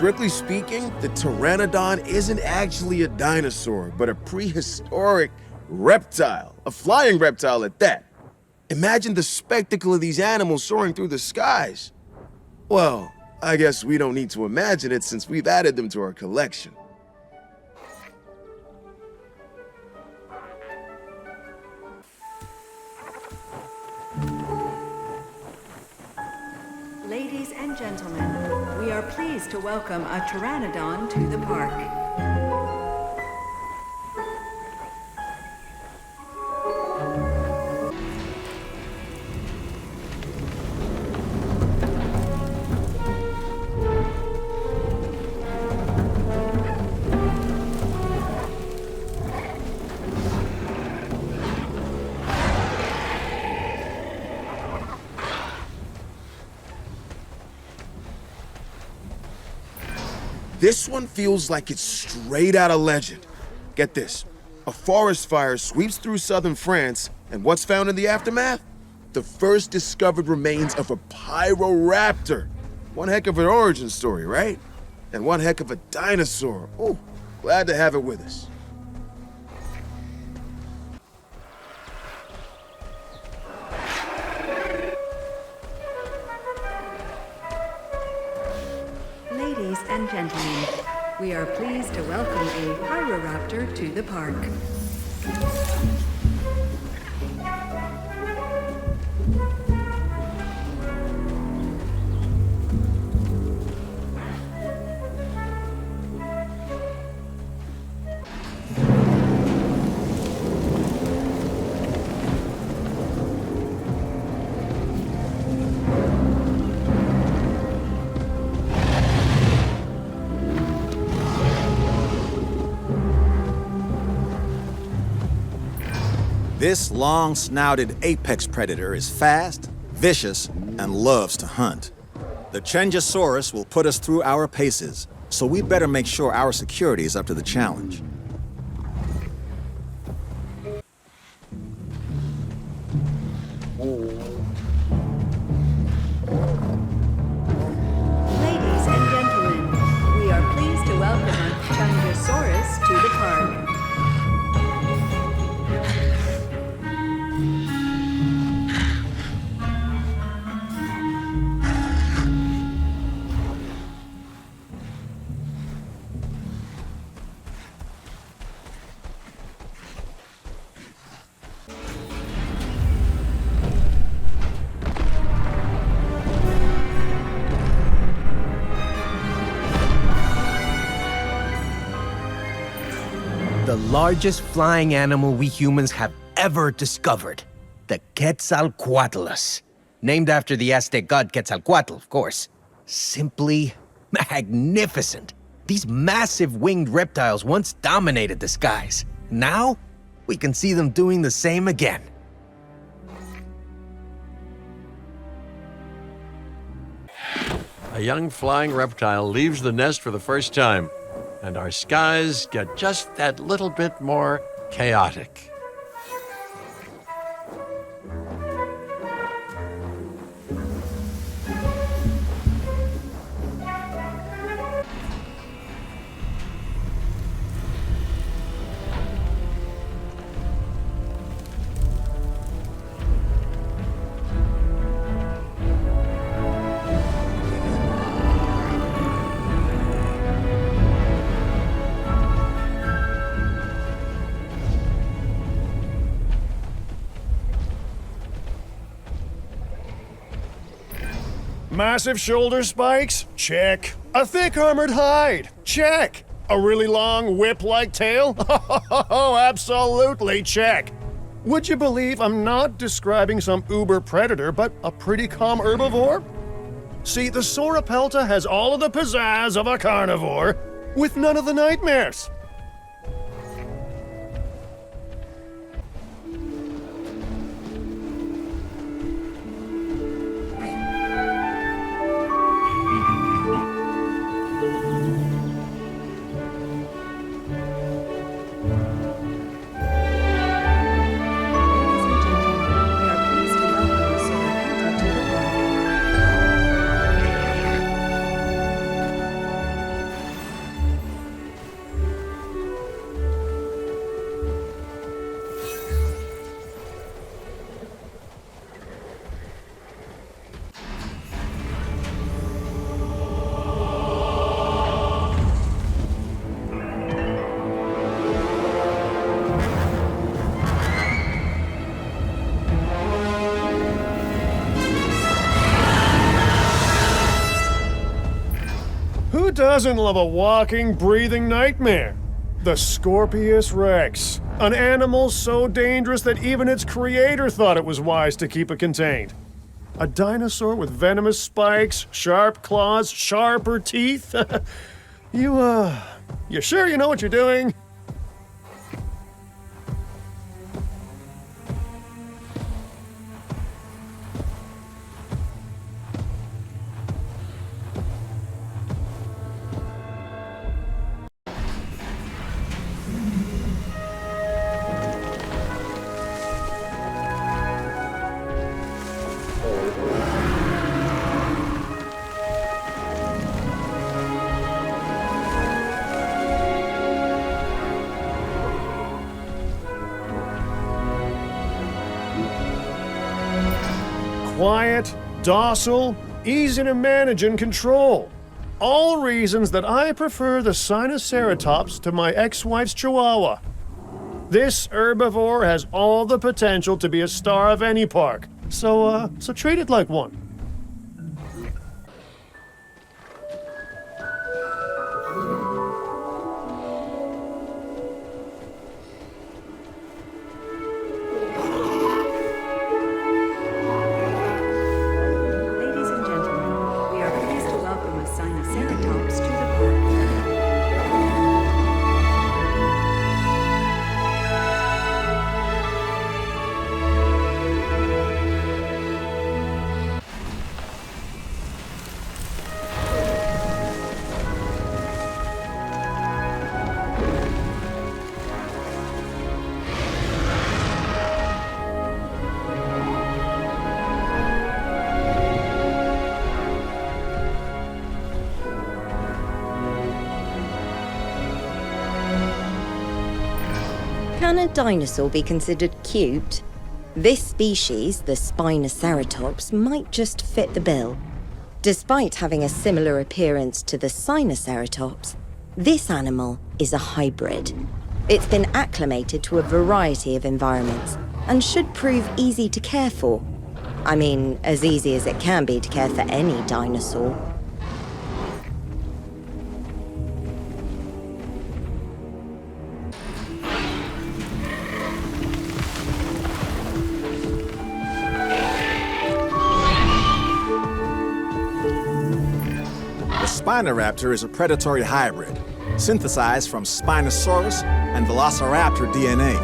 D: Strictly speaking, the pteranodon isn't actually a dinosaur, but a prehistoric reptile, a flying reptile at that. Imagine the spectacle of these animals soaring through the skies. Well, I guess we don't need to imagine it since we've added them to our collection.
B: Ladies and gentlemen, we are pleased to welcome a pteranodon to the park.
D: This one feels like it's straight out of legend. Get this, a forest fire sweeps through southern France, and what's found in the aftermath? The first discovered remains of a pyroraptor. One heck of an origin story, right? And one heck of a dinosaur. Oh, glad to have it with us.
B: Ladies and gentlemen, we are pleased to welcome a pyroraptor to the park.
E: This long-snouted apex predator is fast, vicious, and loves to hunt. The Chenjosaurus will put us through our paces, so we better make sure our security is up to the challenge.
B: Ladies and gentlemen, we are pleased to welcome a Chenjosaurus to the park.
F: The largest flying animal we humans have ever discovered, the Quetzalcoatlus. Named after the Aztec god Quetzalcoatl, of course. Simply magnificent. These massive winged reptiles once dominated the skies. Now, we can see them doing the same again.
G: A young flying reptile leaves the nest for the first time, and our skies get just that little bit more chaotic.
C: Massive shoulder spikes? Check. A thick armored hide? Check. A really long whip-like tail? Oh, absolutely check. Would you believe I'm not describing some uber predator, but a pretty calm herbivore? See, the Sauropelta has all of the pizzazz of a carnivore, with none of the nightmares. doesn't love a walking, breathing nightmare? The Scorpius rex, an animal so dangerous that even its creator thought it was wise to keep it contained. A dinosaur with venomous spikes, sharp claws, sharper teeth? You sure you know what you're doing? Quiet, docile, easy to manage and control. All reasons that I prefer the Sinoceratops to my ex-wife's Chihuahua. This herbivore has all the potential to be a star of any park, so treat it like one.
B: Ladies and gentlemen, we are pleased to welcome a Sinoceratops to the park.
A: Can a dinosaur be considered cute? This species, the Spinoceratops, might just fit the bill. Despite having a similar appearance to the Sinoceratops, this animal is a hybrid. It's been acclimated to a variety of environments and should prove easy to care for. I mean, as easy as it can be to care for any dinosaur.
E: The Spinoraptor is a predatory hybrid, synthesized from Spinosaurus and Velociraptor DNA.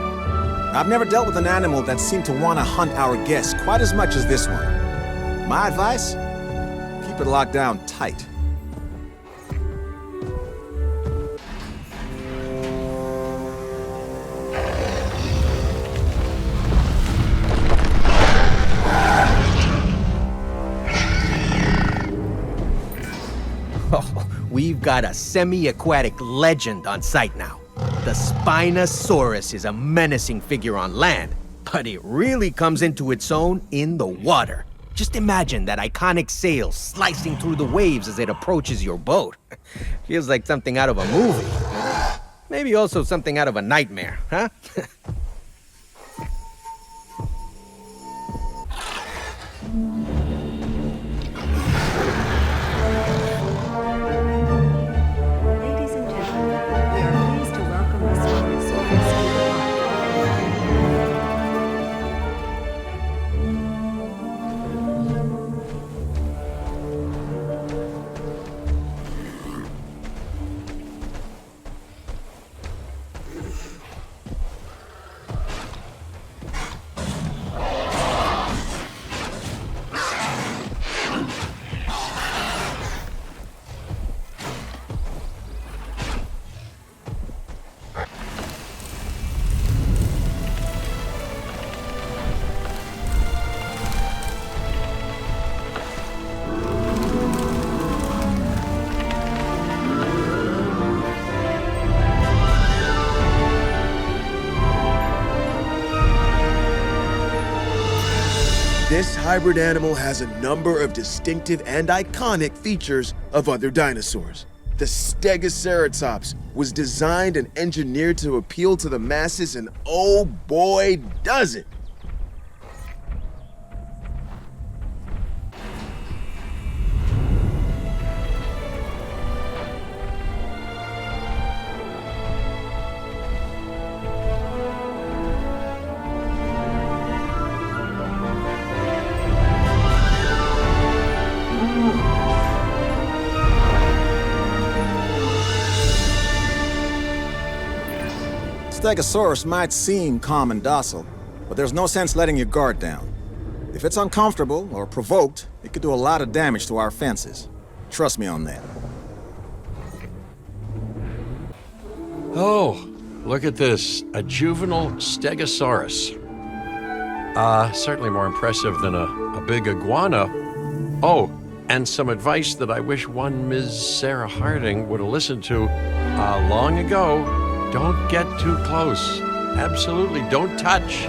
E: I've never dealt with an animal that seemed to want to hunt our guests quite as much as this one. My advice? Keep it locked down tight.
F: Oh, we've got a semi-aquatic legend on site now. The Spinosaurus is a menacing figure on land, but it really comes into its own in the water. Just imagine that iconic sail slicing through the waves as it approaches your boat. Feels like something out of a movie. Maybe also something out of a nightmare, huh?
B: Ladies and gentlemen, we are pleased to welcome the Spinosaurus to the
D: This hybrid animal has a number of distinctive and iconic features of other dinosaurs. The Stegoceratops was designed and engineered to appeal to the masses, and oh boy, does it!
E: Stegosaurus might seem calm and docile, but there's no sense letting your guard down. If it's uncomfortable or provoked, it could do a lot of damage to our fences. Trust me on that.
G: Oh, look at this. A juvenile Stegosaurus. Certainly more impressive than a big iguana. Oh, and some advice that I wish one Ms. Sarah Harding would have listened to long ago. Don't get too close. Absolutely, don't touch.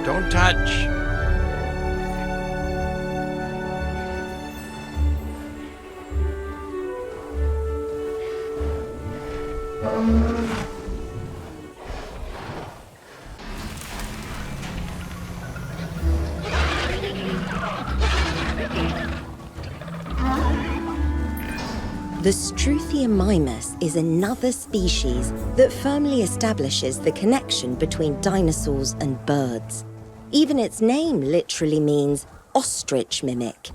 G: Don't touch.
A: The Struthiomimus is another species that firmly establishes the connection between dinosaurs and birds. Even its name literally means ostrich mimic.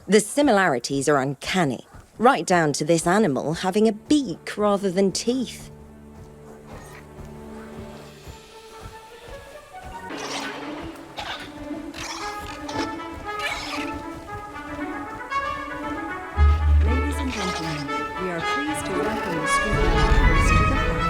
A: The similarities are uncanny, right down to this animal having a beak rather than teeth.
B: Ladies and gentlemen, we are pleased to welcome the Juveniles to the park.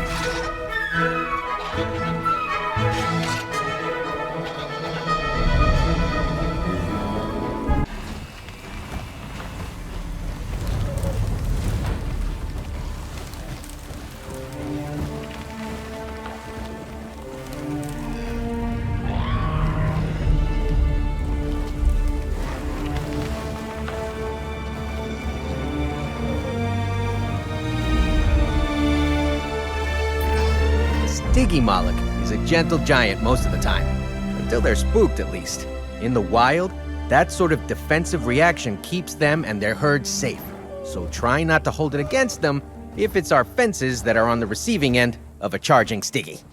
F: Stygimoloch is a gentle giant most of the time, until they're spooked at least. In the wild, that sort of defensive reaction keeps them and their herd safe. So try not to hold it against them if it's our fences that are on the receiving end of a charging Stygi.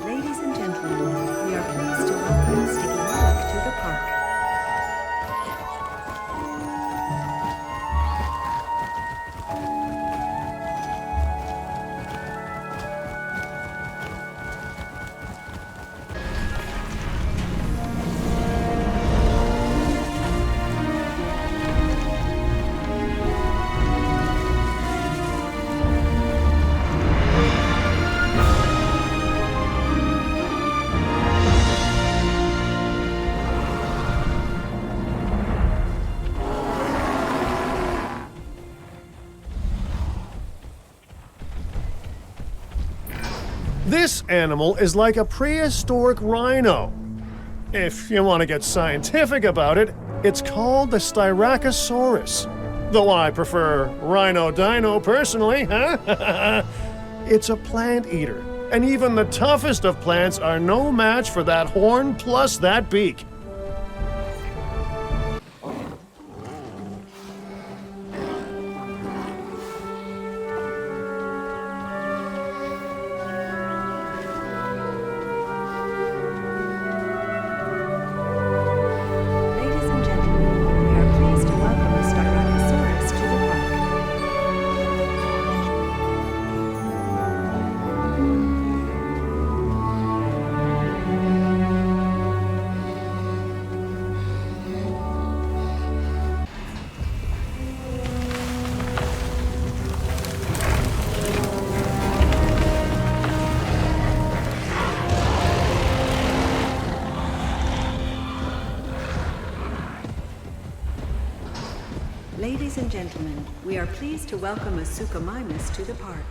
B: Ladies and gentlemen, we are pleased to welcome the Stygimoloch to the park.
C: This animal is like a prehistoric rhino. If you want to get scientific about it, it's called the Styracosaurus. Though I prefer Rhino Dino personally, huh? It's a plant eater, and even the toughest of plants are no match for that horn plus that beak.
B: Ladies and gentlemen, we are pleased to welcome the Styracosaurus to the park. Ladies and gentlemen, we are pleased to welcome a Suchomimus to the park.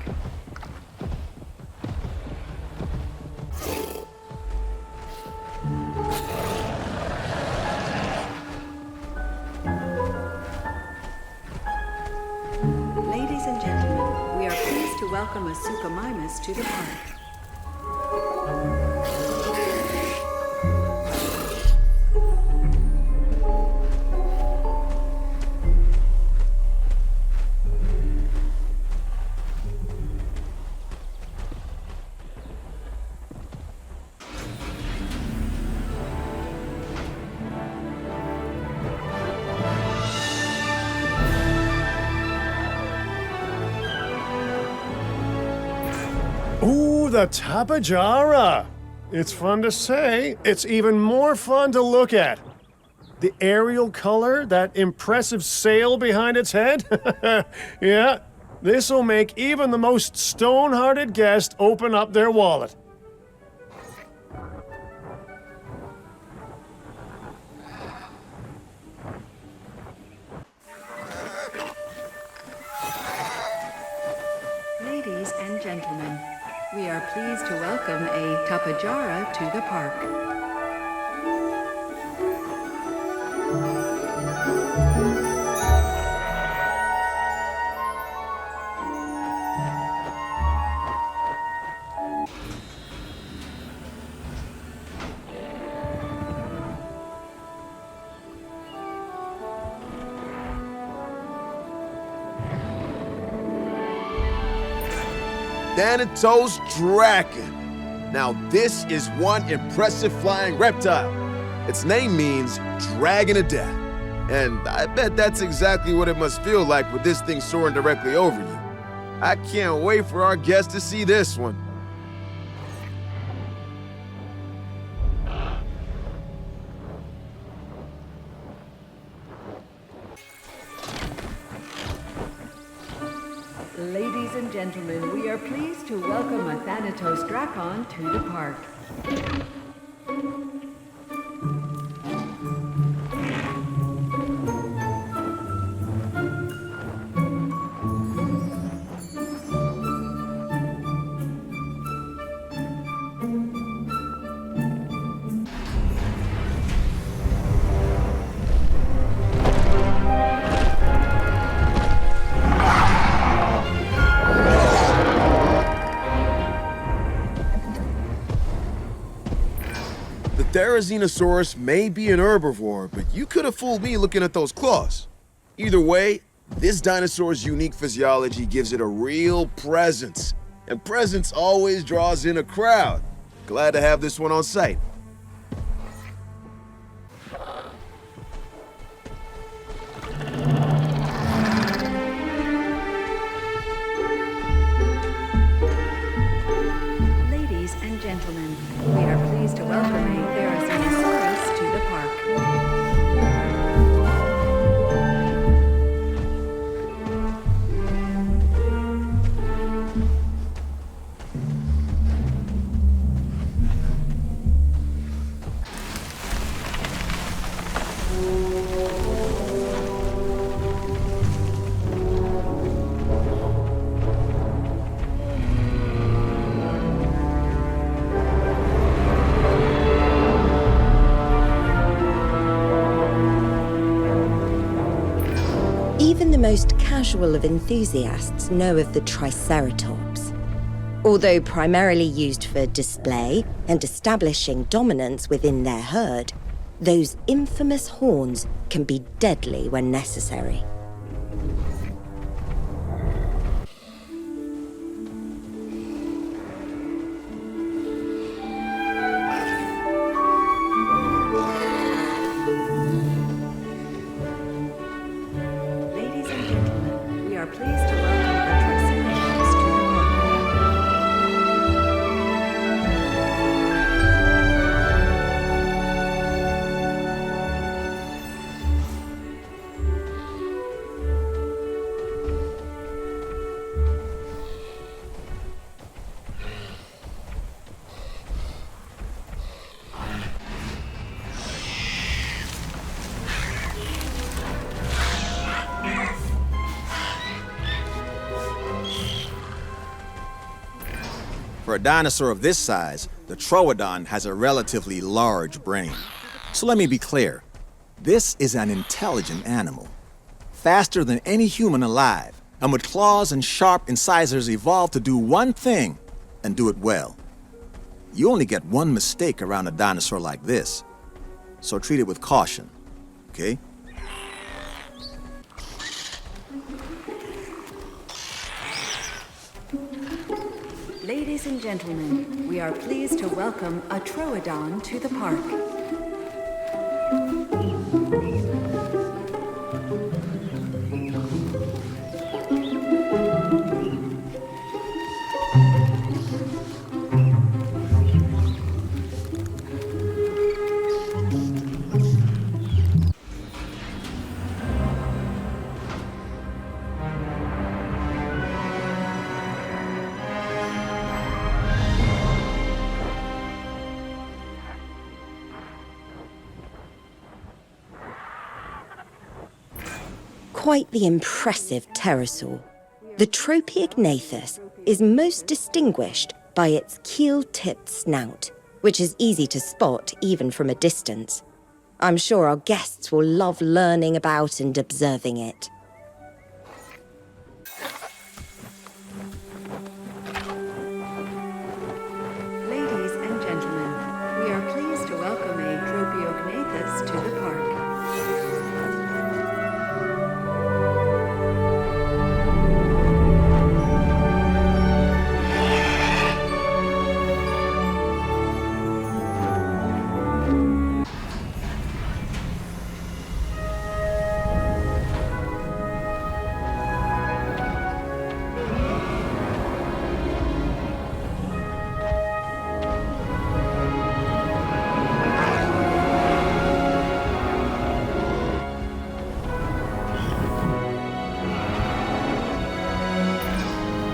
B: Ladies and gentlemen, we are pleased to welcome a Suchomimus to the park.
C: the Tapejara. It's fun to say. It's even more fun to look at. The aerial color, that impressive sail behind its head. Yeah, this'll make even the most stone-hearted guest open up their wallet.
B: Ladies and gentlemen, we are pleased to welcome a Tapejara to the park.
D: Thanatos Draken. Now this is one impressive flying reptile. Its name means dragon of death. And I bet that's exactly what it must feel like with this thing soaring directly over you. I can't wait for our guests to see this one.
B: Ladies and gentlemen, we are pleased to welcome a Thanatos Drakon to the park.
D: Dinosaurs may be an herbivore, but you could have fooled me looking at those claws. Either way, this dinosaur's unique physiology gives it a real presence, and presence always draws in a crowd. Glad to have this one on site.
B: Ladies and gentlemen, we are pleased to welcome a Dinosaurs to the park.
A: Even the most casual of enthusiasts know of the Triceratops. Although primarily used for display and establishing dominance within their herd, those infamous horns can be deadly when necessary.
E: For a dinosaur of this size, the troodon has a relatively large brain. So let me be clear. This is an intelligent animal. Faster than any human alive, and with claws and sharp incisors evolved to do one thing, and do it well. You only get one mistake around a dinosaur like this, so treat it with caution, okay?
B: Ladies and gentlemen, we are pleased to welcome a troodon to the park.
A: quite the impressive pterosaur. The Tropiognathus is most distinguished by its keel-tipped snout, which is easy to spot even from a distance. I'm sure our guests will love learning about and observing it.
B: Ladies and gentlemen, we are pleased to welcome a Tropiognathus to the park.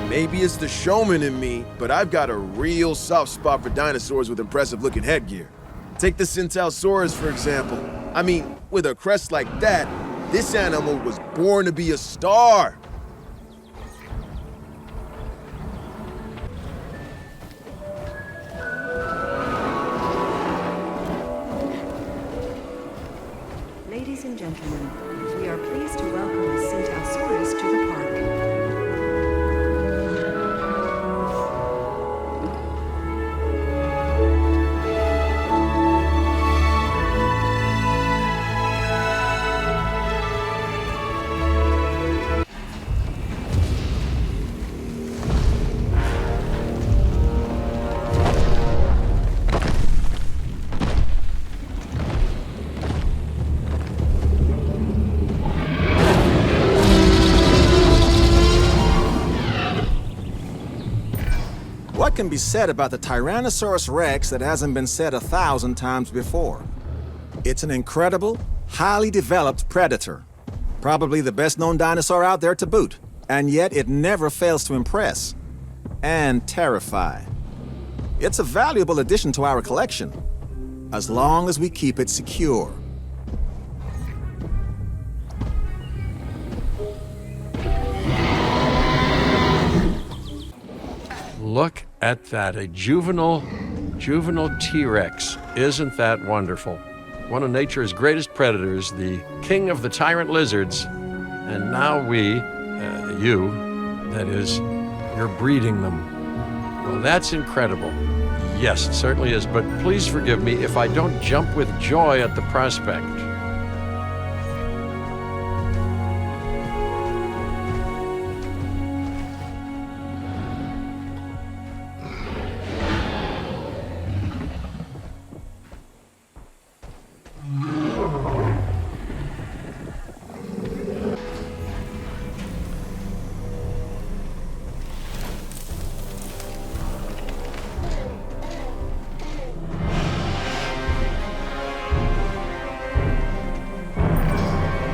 D: Maybe it's the showman in me, but I've got a real soft spot for dinosaurs with impressive-looking headgear. Take the Centausaurus, for example. I mean, with a crest like that, this animal was born to be a star.
B: Ladies and gentlemen, we are pleased to welcome the Centausaurus to the park.
E: What can be said about the Tyrannosaurus Rex that hasn't been said 1,000 times before? It's an incredible, highly developed predator. Probably the best-known dinosaur out there to boot. And yet it never fails to impress and terrify. It's a valuable addition to our collection, as long as we keep it secure.
G: Look at that, a juvenile T-Rex. Isn't that wonderful? One of nature's greatest predators, the king of the tyrant lizards. And now that is, you're breeding them. Well, that's incredible. Yes, it certainly is, but please forgive me if I don't jump with joy at the prospect.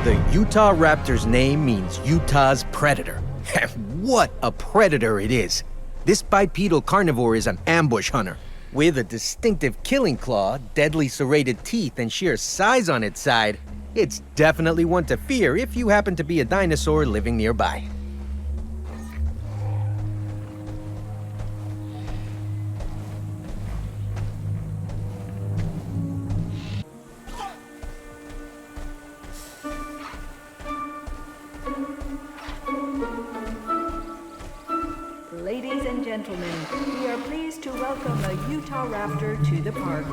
F: The Utah Raptor's name means Utah's predator. What a predator it is! This bipedal carnivore is an ambush hunter. With a distinctive killing claw, deadly serrated teeth, and sheer size on its side, it's definitely one to fear if you happen to be a dinosaur living nearby.
B: Ladies and gentlemen, we are pleased to welcome a Utah Raptor to the park.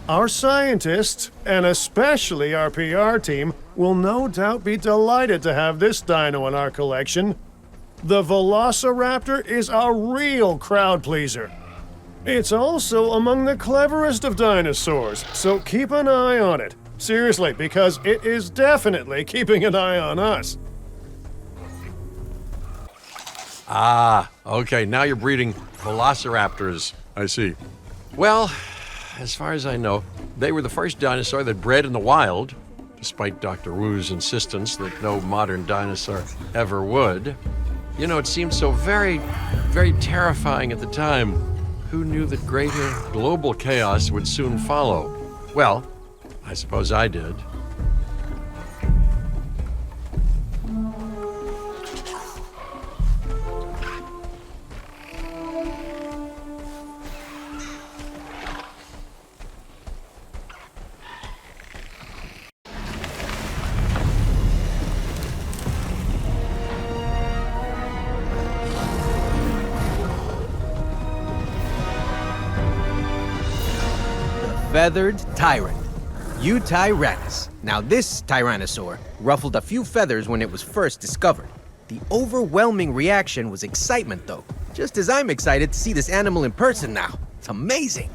C: Our scientists, and especially our PR team, will no doubt be delighted to have this dino in our collection. The Velociraptor is a real crowd pleaser. It's also among the cleverest of dinosaurs, so keep an eye on it. Seriously, because it is definitely keeping an eye on us.
G: Ah, okay, now you're breeding velociraptors. I see. Well, as far as I know, they were the first dinosaur that bred in the wild, despite Dr. Wu's insistence that no modern dinosaur ever would. You know, it seemed so very, very terrifying at the time. Who knew that greater global chaos would soon follow? Well, I suppose I did.
F: Feathered tyrant, Eutyrannus. Now this tyrannosaur ruffled a few feathers when it was first discovered. The overwhelming reaction was excitement though, just as I'm excited to see this animal in person now. It's amazing.